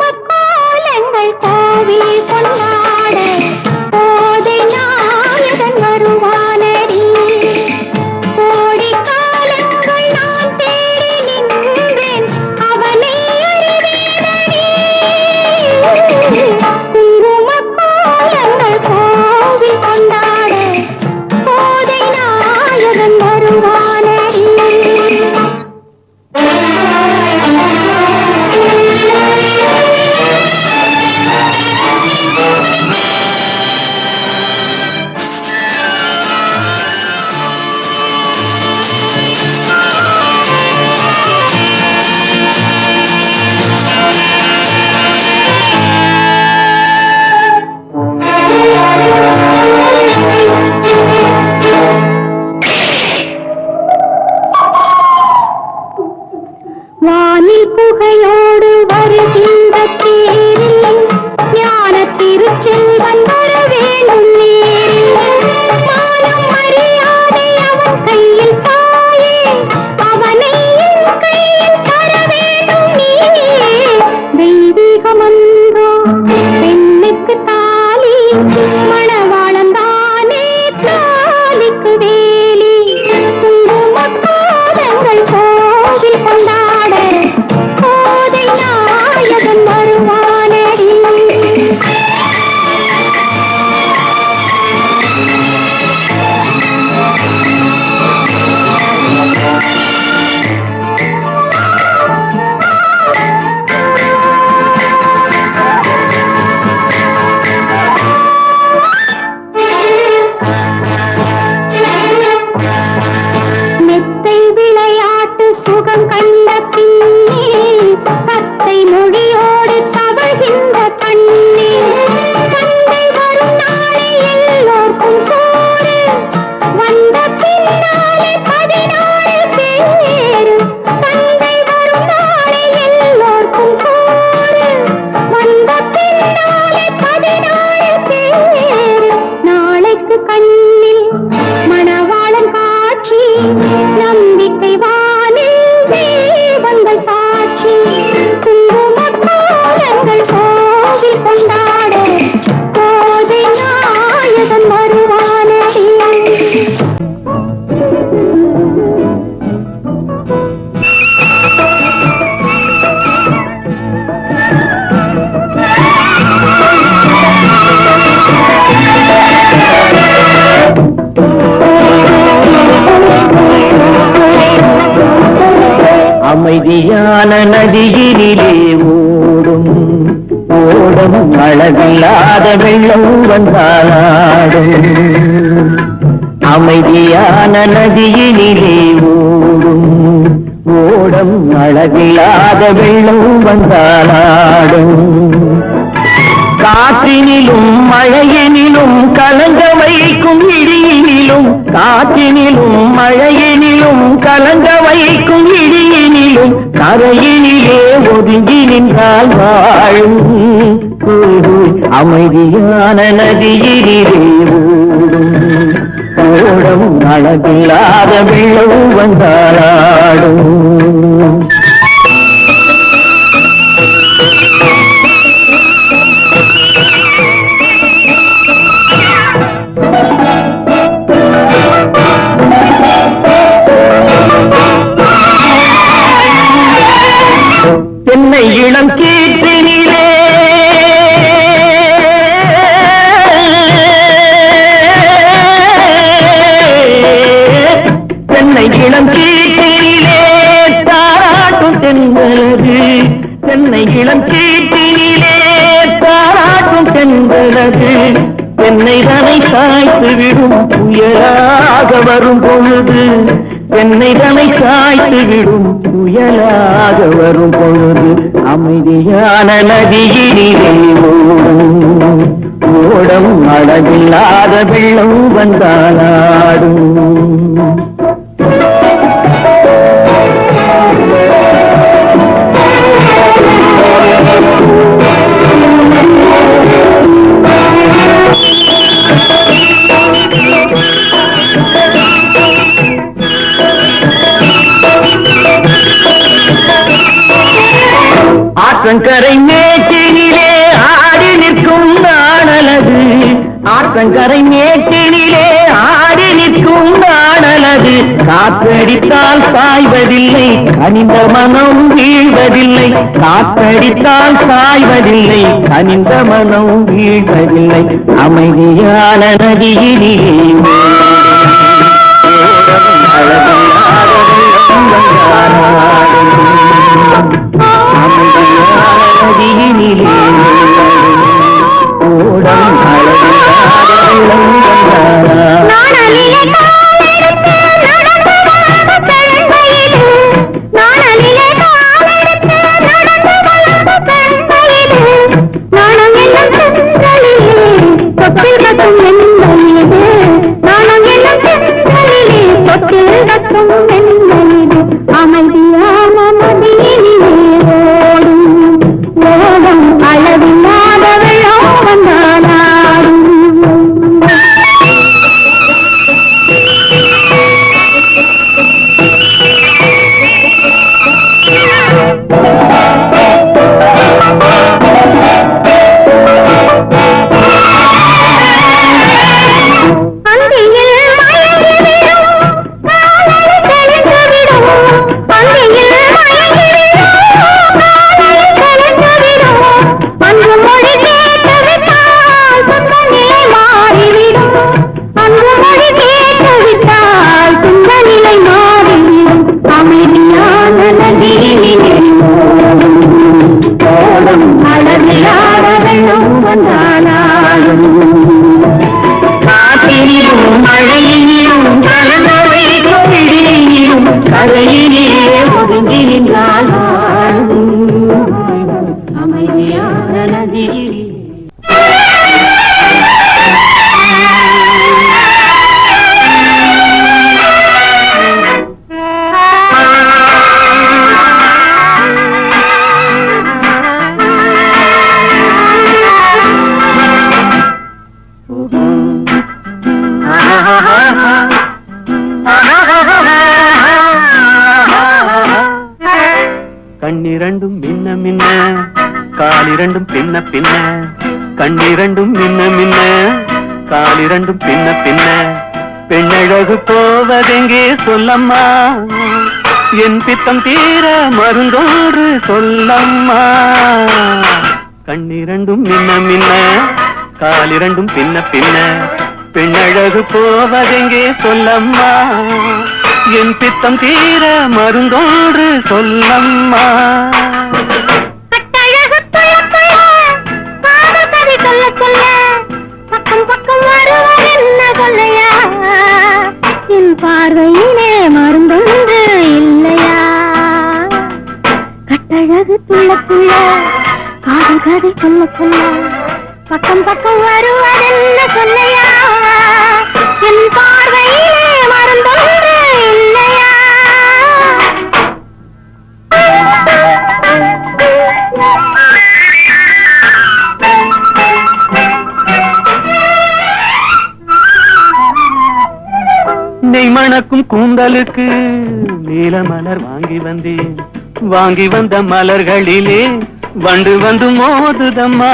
[SPEAKER 3] குங்குமக்கோலங்கள் கோவில் கொண்டாட போதை நாயகன் வருவானடி. கோடி காலங்கள் நான் தேடி நின்றேன் அவனை அறிவேனடி. குங்குமக்கோலங்கள் கோவில் கொண்டாட போதை நாயகன் வருவானடி. வானில் புகையோடு வருகின்ற தேரில் ஞான திருச்செல்வன் வர வேணும் நேரில். மானம் மரியாதை அவன் கையில் தாயே அவனை என் கையில் தர வேண்டும் நீயே. தெய்வீகமன்றோ பெண்ணுக்கு தாலி மணவாளன் தானே தாலிக்கு வேலி. குங்குமக்காலங்கள் கோவில் கொண்டாட போதை நாயகன் வருவானடி. மெத்தை விளையாட்டு சுகம் கண்ட பின்னே கத்தை மொழியோடு தவழ்கின்ற கண்ணே. தந்தை வரும் நாளை எல்லோர்க்கும் சோறு வந்த பின்னாலே 16 பேரு. தந்தை வரும் நாளை எல்லோர்க்கும் சோறு வந்த பின்னாலே 16 பேரு. நாளைக்கு கண்ணில் மணவாளன் காட்சி நம்பிக்கை வானில் தேவங்கள் சாட்சி. குங்குமக்காலங்கள் கோவில் கொண்டாட போதை நாயகன் வருவானடி.
[SPEAKER 2] அமைதியான நதியினிலே ஓடும் ஓடும் அழகில்லாத வெள்ளம் வந்தாடும். அமைதியான நதியினிலே ஓடும் ஓடும் அழகில்லாத வெள்ளம் வந்தாடும். காற்றினிலும் மழையினிலும் கலங்க வைக்கும் இடியினிலும் காற்றினிலும் மழையினிலும் கலங்க வைக்கும் இடியினிலும் கரையினிலே ஒதுங்கி நின்றால் வாழும். அமைதியான நதியினிலே ஓடும் ஓடும் அழகில்லாத வெள்ளம் வந்தாடும். தென்னை இளம் கீற்றினிலே தென்னை இளம் கீற்றினிலே தாராட்டு
[SPEAKER 1] தென்னை இளம் கீட்டினிலே தாராட்டும் தென்புறது தென்னை தனை சாய்த்து விடும் புயலாக வரும் பொழுது தென்னை தனை சாய்த்து விடும் புயலாக வரும் பொழுது அமைதியான நதியினிலே ஓடும் ஓடம் அழகில்லாத வெள்ளம் வந்தாலாடும். ஆற்றங்கரை மேட்டினிலே ஆடி நிற்கும் நாணலது ஆற்றங்கரை மேட்டினிலே ஆடி நிற்கும் நாணலது காற்றடித்தால் சாய்வதில்லை கனிந்த மனம் வீழ்வதில்லை காற்றடித்தால் சாய்வதில்லை கனிந்த மனம் வீழ்வதில்லை அமைதியான நதியிலே ஓடம்
[SPEAKER 3] அமைதியான நதியினிலே ஓடும் அளவில்லாத வெள்ளம் வந்தாலாடும்.
[SPEAKER 1] கண்ணிரண்டும் மின்ன மின்ன காலிரண்டும் பின்ன பின்ன கண்ணிரண்டும் மின்ன மின்ன காலிரண்டும் பின்ன பின்ன பெண்ணழகு போவதெங்கே சொல்லம்மா என் பித்தம் தீர மருந்தோடு சொல்லம்மா கண்ணிரண்டும் மின்ன மின்ன காலிரண்டும் பின்ன பின்ன பெண்ணழகு போவதெங்கே சொல்லம்மா என் பித்தம் தீர மருந்தோடு சொல்லம்மா
[SPEAKER 3] பக்கம் பக்கம் வருவார் என்ன சொல்லையா என் பார்வையிலே மருந்தொன்று இல்லையா கட்டழகு துள்ள துள்ள காது கதை சொல்ல சொல்ல பக்கம் பக்கம் வருவார் என்ன சொல்லையா என் பார்வையிலே மருந்தொன்று இல்லையா
[SPEAKER 1] நெய் மணக்கும் கூந்தலுக்கு நீல மலர் வாங்கி வந்தேன் வாங்கி வந்த மலர்களிலே வண்டு வந்து மோதுதம்மா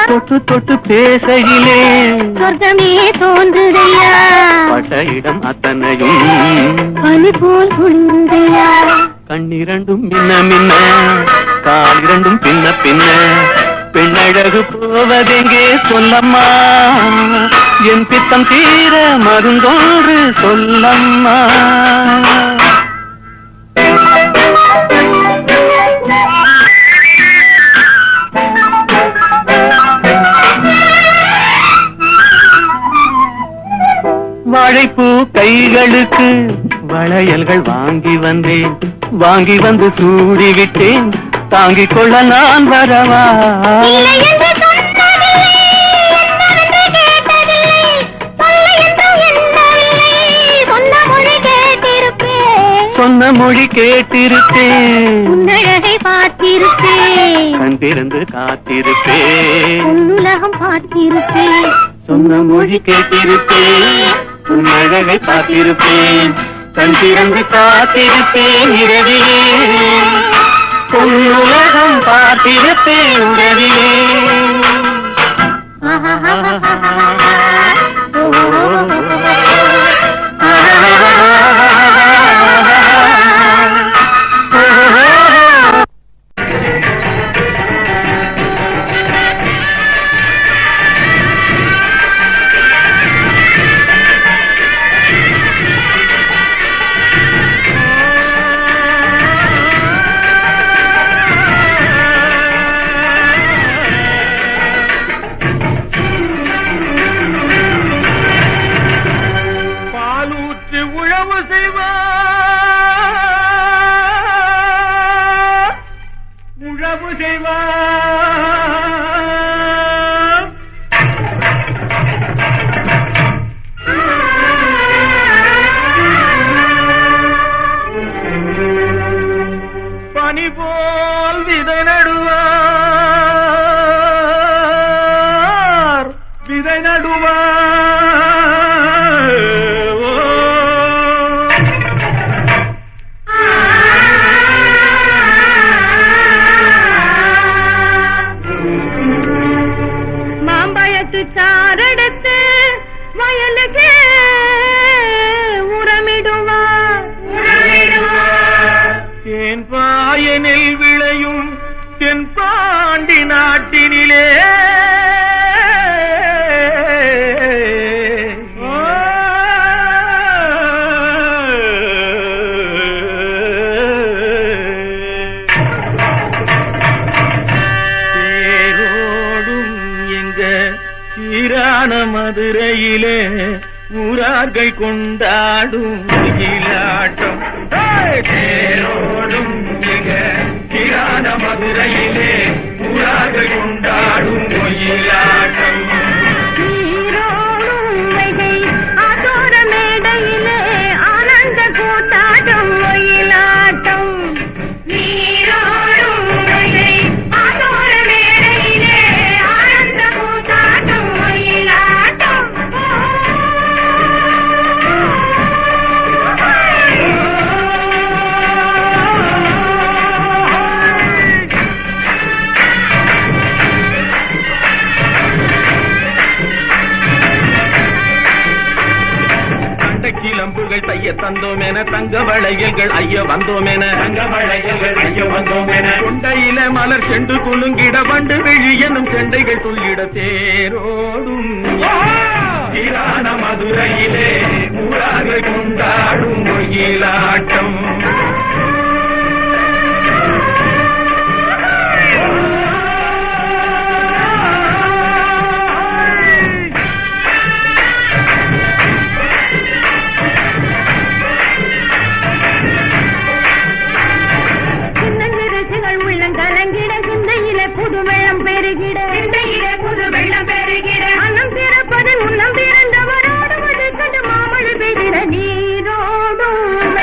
[SPEAKER 1] தொட்டு தொட்டு பேசையிலே
[SPEAKER 3] சொர்க்கமே தோன்றுதையா
[SPEAKER 1] பட்ட இடம் அத்தனையும்
[SPEAKER 3] பனி போல் குளிருதையா
[SPEAKER 1] கண்ணிரண்டும் மின்ன மின்ன காலிரண்டும் பின்ன பின்ன பெண்ணழகு போவதெங்கே சொல்லம்மா, என் பித்தம் தீர மருந்தோன்று சொல்லம்மா. வாழைப்பூ கைகளுக்கு வளையல்கள் வாங்கி வந்தேன், வாங்கி வந்து சூடிவிட்டேன், தாங்கிக் கொள்ள நான் வரவா? சொன்ன மொழி கேட்டிருப்பேன்,
[SPEAKER 3] உன்னழகை பார்த்திருப்பேன்,
[SPEAKER 1] கண் திறந்து காத்திருப்பேன்,
[SPEAKER 3] உலகம் பார்த்திருப்பேன்,
[SPEAKER 1] சொன்ன மொழி கேட்டிருப்பேன், உன்னழகை பார்த்திருப்பேன், கண் திறந்து காத்திருப்பேன், இரவிலே உலகம் பார்த்திருப்பேன், உறவிலே.
[SPEAKER 2] மதுரையிலே ஊரார்கள் கொண்டாடும் மயிலாட்டம், தேரோடும் கிரான மதுரையிலே ஊரார்கள் கொண்டாடும் மயிலாட்டம்.
[SPEAKER 3] மேடையிலே ஆனந்த கூத்தாட்டம் மயிலாட்டம், நீரோடும் ஆதோர மேடையிலே ஆனந்த கூத்தாட்டம் மயிலாட்டம்.
[SPEAKER 2] கிளம்புகள் தைய தந்தோம் என, தங்க வளையல்கள் ஐய வந்தோம் என, தங்க வளையல்கள் ஐய வந்தோம் என, கொண்டையில மலர் செண்டு குலுங்கிட வண்டு விழி எனும் செண்டைகள் துள்ளிட தேரோடும் கிரான மதுரையிலே ஊரார்கள் கொண்டாடும் மயிலாட்டம்.
[SPEAKER 3] புது வெள்ளம் பெருகிட, புது வெள்ளம் பெருகிட, அன்னம் பிறப்பதில் உள்ளம் பிறந்தவரோடு கண்டு மாமழை பெய்திட, நீரோடும்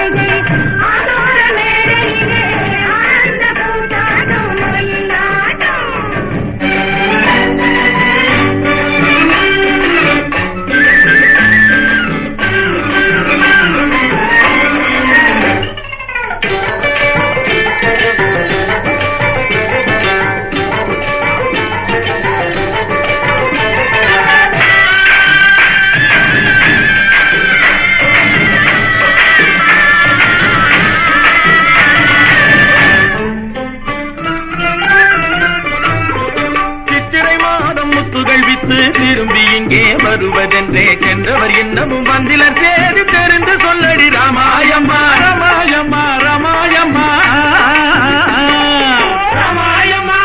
[SPEAKER 2] எங்கே வருவதென்றே சென்றவர் இன்னமும் வந்திலர் சேரி தெரிந்து சொல்லடி ராமாயம்மா ராமாயம்மா ராமாயம்மா ராமாயம்மா.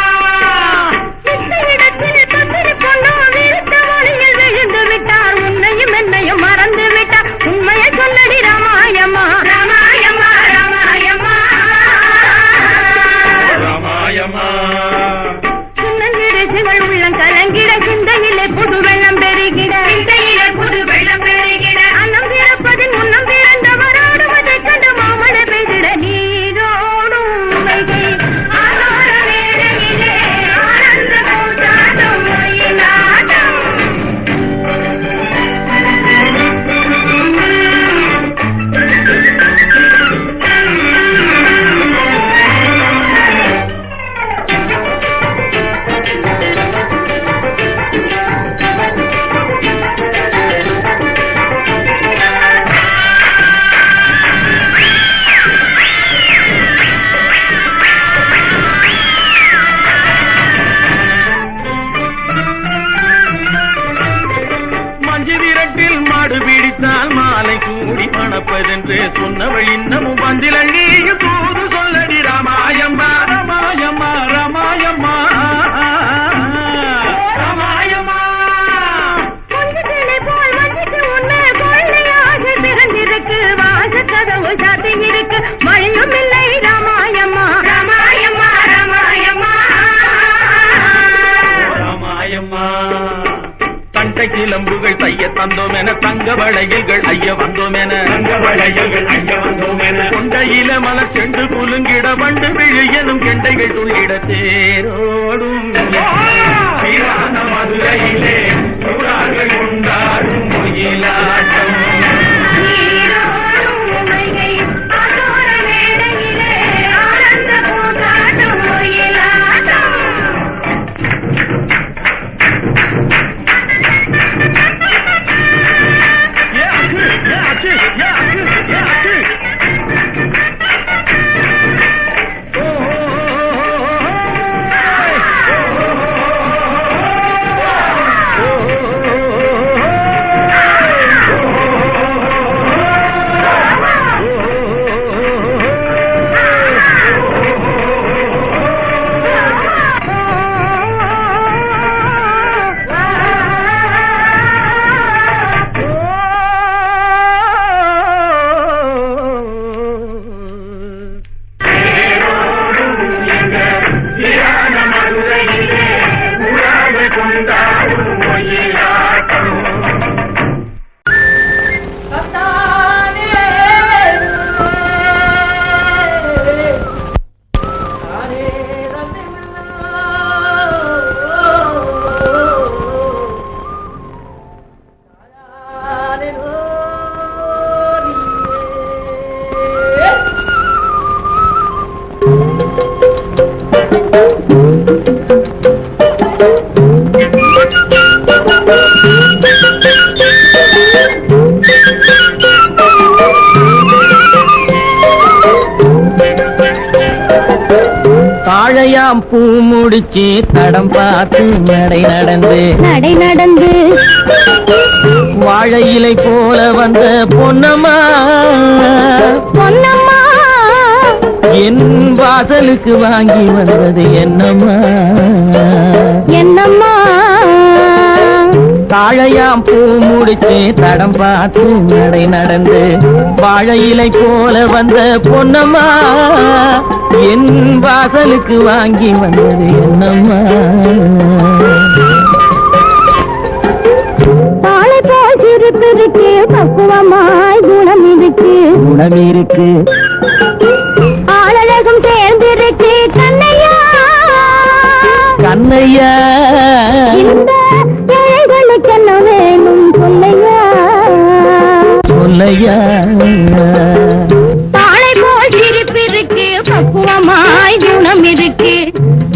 [SPEAKER 3] உன்னையும் என்னையும் மறந்து விட்டார் உண்மையை சொல்லடி ராமாயம்மா ராமாயம்மா ராமாயம்மா
[SPEAKER 2] ராமாயம்மா.
[SPEAKER 3] சின்னஞ்சிறுசுகள் உள்ளம் கலங்கிட சிந்தையிலே புது வெள்ளம் பெருகிட சிந்தையிலே புது வெள்ளம் பெருகிட அன்னம் பிறப்பதின் முன்னம் பிறந்தவரோடுவதை கண்டு மாமழை பெய்திட நீரோடும் வைகை ஆலோர வேளையிலே ஆனந்த கூத்தாட்டம் ஒயிலாட்டம்.
[SPEAKER 2] மஞ்சு விரட்டில் மாடு பிடித்தால் மாலை கூடி மணப்பதென்று சொன்னவள் இன்னமும் வந்திலள் நீயும் தூது சொல்லடி ராமாயம்மா ராமாயம்மா ராமாயம்மா ராமாயம்மா.
[SPEAKER 3] கொஞ்சத்திலே போல் மஞ்சிக்கு உன்னை கொள்ளையாக பிறந்திருக்கு வாசக்கதவு சாத்தி இருக்கு வழியும் இல்லை ராமாயம்மா ராமாயம்மா ராமாயம்மா
[SPEAKER 2] ராமாயம்மா. தண்டை கிளம்புகள் தைய தந்தோம் என தங்க வளையல்கள் ஐய வந்தோம் என தங்க வளையல்கள் ஐய வந்தோம் என கொண்டையில மலர் செண்டு குலுங்கிட வண்டு விழு எனும் கெண்டைகள் துள்ளிட தேரோடும் மதுரையிலே கொண்டாடும் ஒயிலாட்டம்.
[SPEAKER 3] நீரோடும் வைகை ஆலோர வேளையிலே ஆனந்த கூத்தாட்டம் ஒயிலாட்டம்.
[SPEAKER 5] தாழையாம் பூ முடிச்சு தடம் பார்த்து நடை நடந்து வாழை இலை போல வந்த பொன்னம்மா என் வாசலுக்கு வாங்கி வந்தது என்னம்மா தாழையாம் பூ முடிச்சு தடம் பார்த்து நடை நடந்து வாழை இலை போல வந்த பொன்னம்மா என் வாசலுக்கு வாங்கி வந்தது என்னம்மா
[SPEAKER 3] தாளை போல் சிரிப்பிருக்கு பக்குவமாய் குணம் இருக்கு ஆளழகும் சேர்ந்திருக்கு கண்ணையா இந்த ஏழைகளுக்கு என்ன வேணும் சொல்லையா தாளை போல் சிரிப்பிருக்கு பக்குவமாய் குணம் இருக்கு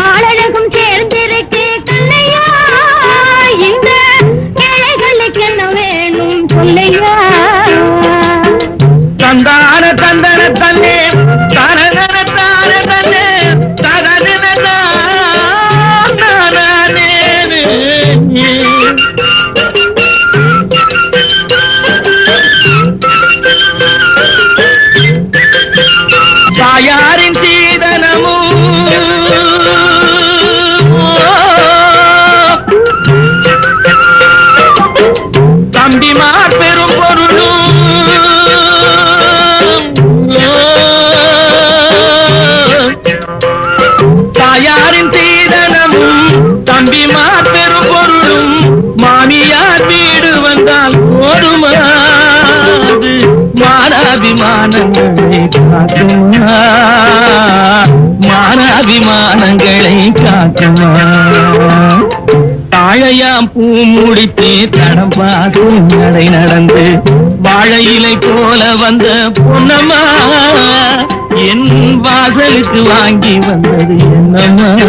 [SPEAKER 3] ஆளழகும் சேர்ந்திருக்கு கண்ணையா இந்த ஏழைகளுக்கு என்ன வேணும் சொல்லையா
[SPEAKER 2] தந்தான தந்தன தன்னே தனதன தான தன்னே தனதன தானே தம்பிமார் பெரும் பொருளும் தாயாரின் தீதனமும் தம்பிமார் பெரும் பொருளும் மாமியார் வீடு வந்தால் ஓடுமாது மானாபிமானங்களை காக்குமா மானாபிமானங்களை காக்குமா தாழையாம் பூ முடித்தே தடம் பார்த்து நடை நடந்து வாழை இலை போல வந்த பொன்னம்மா என் வாசலுக்கு வாங்கி வந்தது என்னம்மா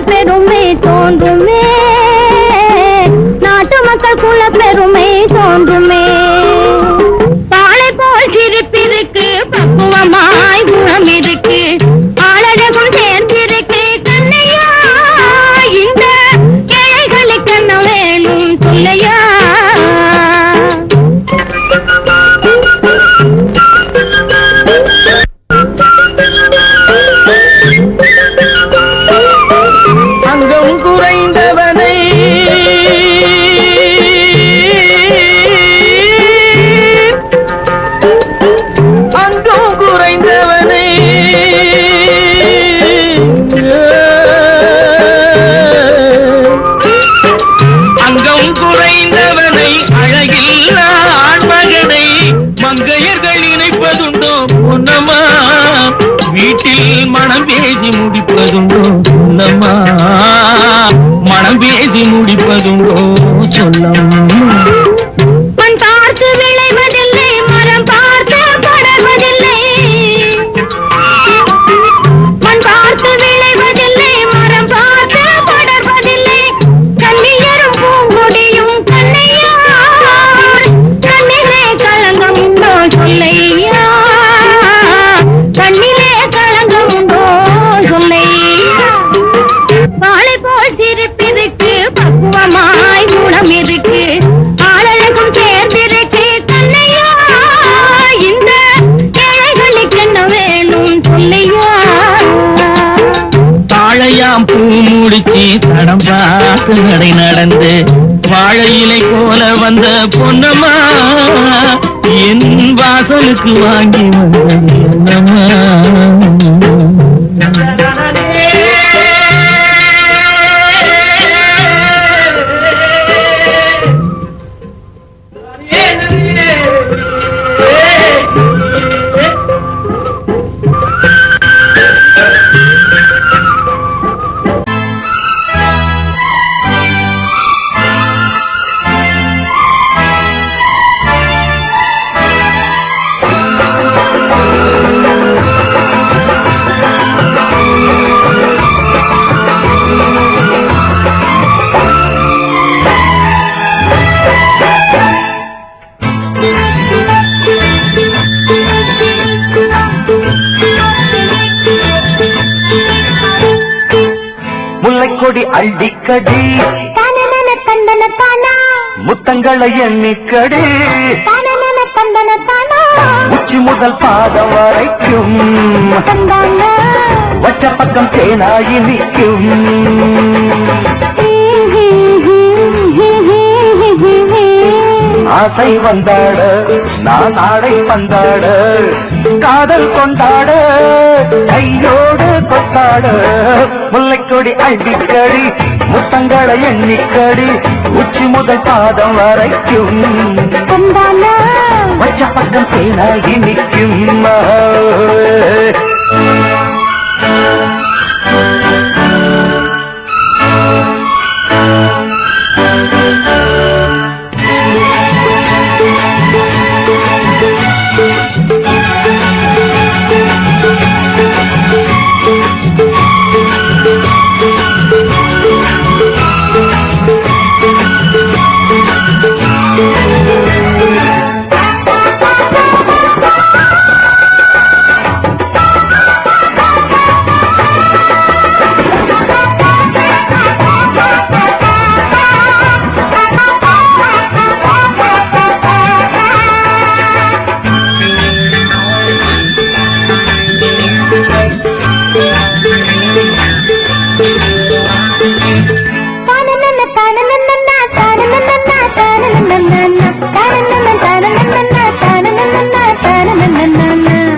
[SPEAKER 3] பெருமை தோன்றுமே நாட்டு மக்கள் குல பெருமை தோன்றுமே பாலை போல் சிரிப்பிருக்கு பக்குவமாய் குணம் இருக்கு ஆளழகும் சேர்ந்திருக்கு கண்ணையா இந்த கிளைகளுக்கு என்ன வேணும் சொல்லையா
[SPEAKER 2] அங்கம் குறைந்தவனை அழகில் ஆண்மகனை மங்கையர்கள் நினைப்பதுண்டோ பொன்னம்மா வீட்டில் மனம் பேசி முடிப்பதுண்டோ சொல்லம்மா மனம் பேசி முடிப்பதுண்டோ சொல்லம்மா
[SPEAKER 3] மண் பார்த்து விளைவதில்லை மரம் பார்த்து படர்வதில்லை மண் பார்த்து விளைவதில்லை மரம் பார்த்து படர்வதில்லை கண்ணியரும் பூங்கொடியும் கண்ணையா கண்ணிலே களங்கம் உண்டோ சொல்லையா கண்ணிலே களங்கம் உண்டோ சொல்லையா பாலை போல் சிரிப்பிருக்கு பக்குவமாய் குணம் இருக்கு ஆளழகும் சேர்ந்திருக்கு கண்ணையா இந்த ஏழைகளுக்கு என்ன வேணும் சொல்லையா
[SPEAKER 2] தாழையாம் பூ முடிச்சு தடம் பார்த்து நடை நடந்து வாழை இலை போல வந்த பொன்னம்மா என் வாசலுக்கு வாங்கி வந்தது என்னம்மா
[SPEAKER 1] முல்லைக்கொடி அள்ளிக்கடி
[SPEAKER 3] தனனன தந்தன தானா
[SPEAKER 1] முத்தங்களை எண்ணிக்கடி
[SPEAKER 3] தனனன தந்தன தானா
[SPEAKER 1] உச்சி முதல் பாதம் வரைக்கும்
[SPEAKER 3] தந்தான
[SPEAKER 1] வச்ச பக்கம் தேனாயி நிற்கும் ஆசை வந்தாட நான் ஆடை வந்தாட காதல் கொண்டாட கையோடு கொத்தாட முல்லைக்கொடி அள்ளிக்கடி முத்தங்களை எண்ணிக்கடி உச்சி முதல் பாதம் வரைக்கும்
[SPEAKER 3] தந்தான
[SPEAKER 1] வச்ச பக்கம் தேனாகி நிற்கும்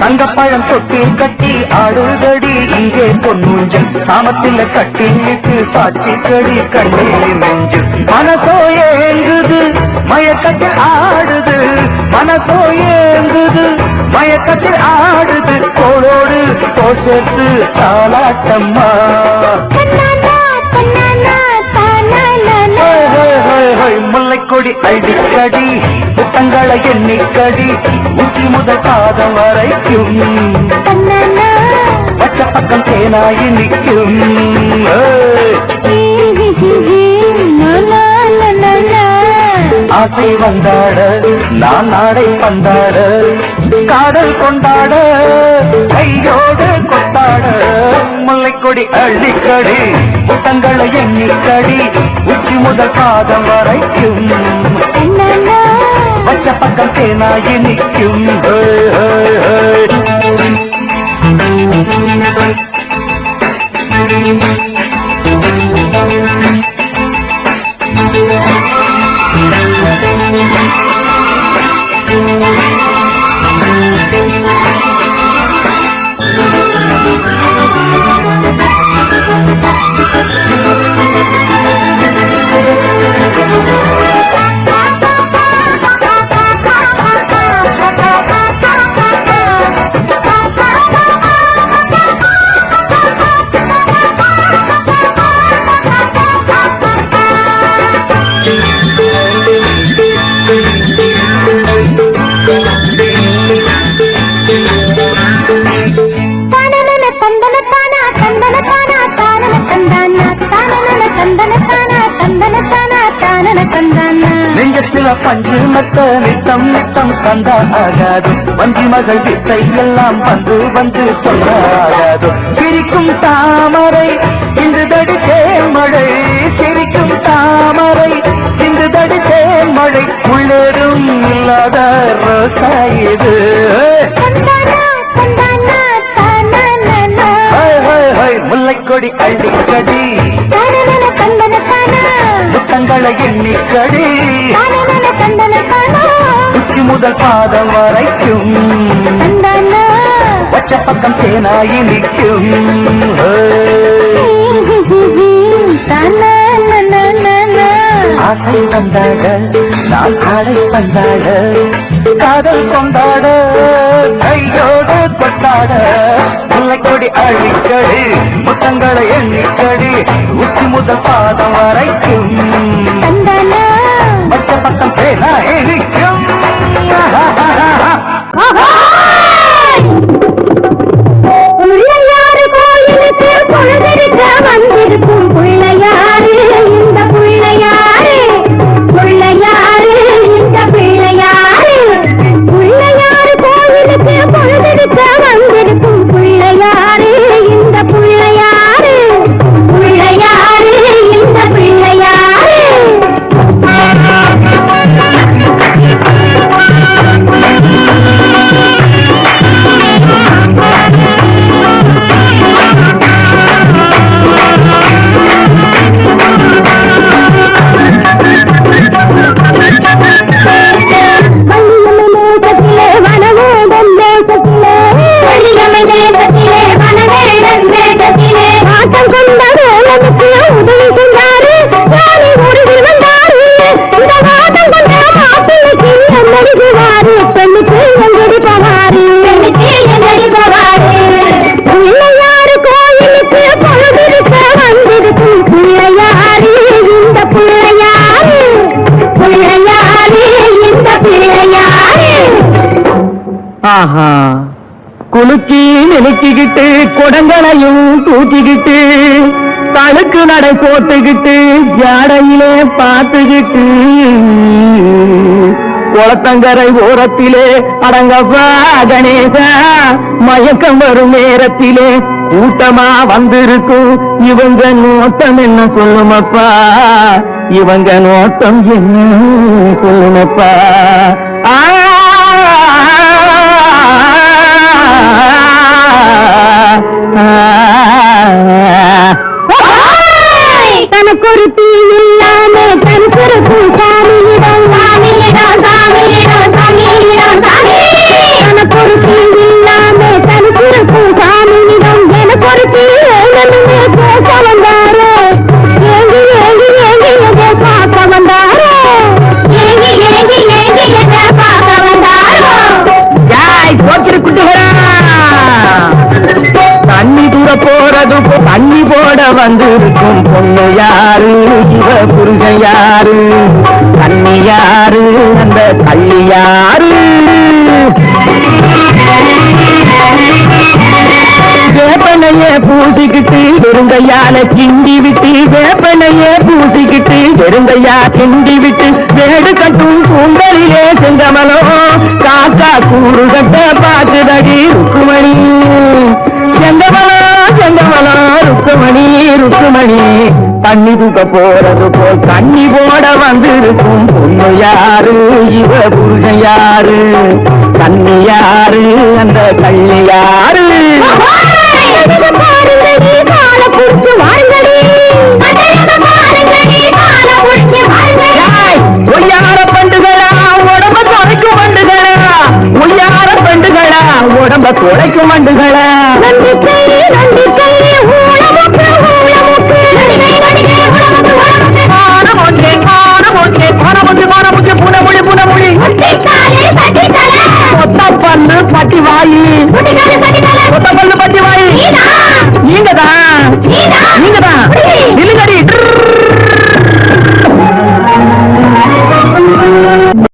[SPEAKER 1] தங்கப்பழம் தொட்டி கட்டி ஆடுதடி இங்கே பொன்னூஞ்சல் சாமத்தில கட்டி நிட்டு சாட்சி கடி கண்ணீர் நெஞ்சு மனசோ ஏங்குது மயக்கத்தில் ஆடுது மனசோ ஏங்குது மயக்கத்தில் ஆடுது கோளோடு கோஷத்து தாலாட்டம்மா முல்லைக்கொடி அடிக்கடி புத்தங்களை எண்ணிக்கடி உச்சி முதல் பாதம் வரைக்கும் பச்சை பக்கம் தேனாயி நிற்கும் ஆசை வந்தாட நான் நாடை பந்தாட காதல் கொண்டாட கையோடு கொண்டாட முல்லைக்கொடி அள்ளிக்கடி புத்தங்களை எண்ணிக்கடி உச்சி முதல் பாதம் வரைக்கும் பச்சை பக்கம் தேனாயி நிற்கும் நெஞ்சத்தில பஞ்சு மத்த நித்தம் நித்தம் கந்தா ஆகாது வஞ்சி மகள் வித்தை எல்லாம் வந்து வந்து சொல்லாகாது சிரிக்கும் தாமரை இன்று தடி தேமழை சிரிக்கும் தாமரை இன்று தடி தேமழை உள்ளேதும் இல்லாத ரோசா இது முல்லைக்கொடி அள்ளிக்கடி புத்தங்களை எண்ணிக்கடி உச்சி முதல் பாதம் வரைக்கும் பச்சை பக்கம் தேனாயி நிற்கும் ஆசை வந்தாட நான் ஆடை பந்தாட காதல் கொண்டாட கையோடு கொண்டாட முல்லைக்கொடி அழிக்கடி முத்தங்களை எண்ணிக்கடி உச்சி முதல் பாதம் வரைக்கும் பச்சை பக்கம் தேனாயி நிற்கும்
[SPEAKER 3] வந்திருக்கும் பிள்ளையாரு இந்த பிள்ளையாரு பிள்ளையாரு இந்த பிள்ளையாரு பிள்ளையாரு கோயிலுக்கு பொழுதெடுக்க வந்திருக்கும் பிள்ளையாரு இந்த பிள்ளையாரு பிள்ளையாரு இந்த பிள்ளையாரு
[SPEAKER 5] ஆஹா குலுக்கி நெலுக்கிக்கிட்டு குடங்களையும் தூக்கிக்கிட்டு தழுக்கு நடை போட்டுக்கிட்டு ஜாடையிலே பார்த்துக்கிட்டு குளத்தங்கரை ஓரத்திலே அடங்கப்பா கணேசா மயக்கம் வரும் நேரத்திலே கூட்டமா வந்திருக்கும் இவங்க நோட்டம் என்ன சொல்லுமப்பா இவங்க நோட்டம் என்ன சொல்லுமப்பா
[SPEAKER 3] தனக்கொரு தீ இல்லாம தன் சிறப்பு சாமியிடம்
[SPEAKER 1] புருஷன் யாரு கண்ணி யாரு அந்த கள்ளி யாரு வேப்பனையே பூசிக்கிட்டு வெறுங்கையால கிண்டி விட்டு வேப்பனையே பூசிக்கிட்டு வெறுங்கையா கிண்டி விட்டு வேடு கட்டும் சுந்தரிலே செங்கமலோ காக்கா கூறு கட்ட பார்த்துதடி ருக்குமணி செங்கமலோ செங்கமலோ ருக்குமணி ருக்குமணி தண்ணி தூக்க போறது போல் தண்ணி போட வந்திருக்கும் பொண்ணு யாரு இவ புருஷன் யாரு கண்ணி யாரு அந்த கள்ளி யாரு
[SPEAKER 3] பாருங்கடி கால குறிச்சு வாருங்கடி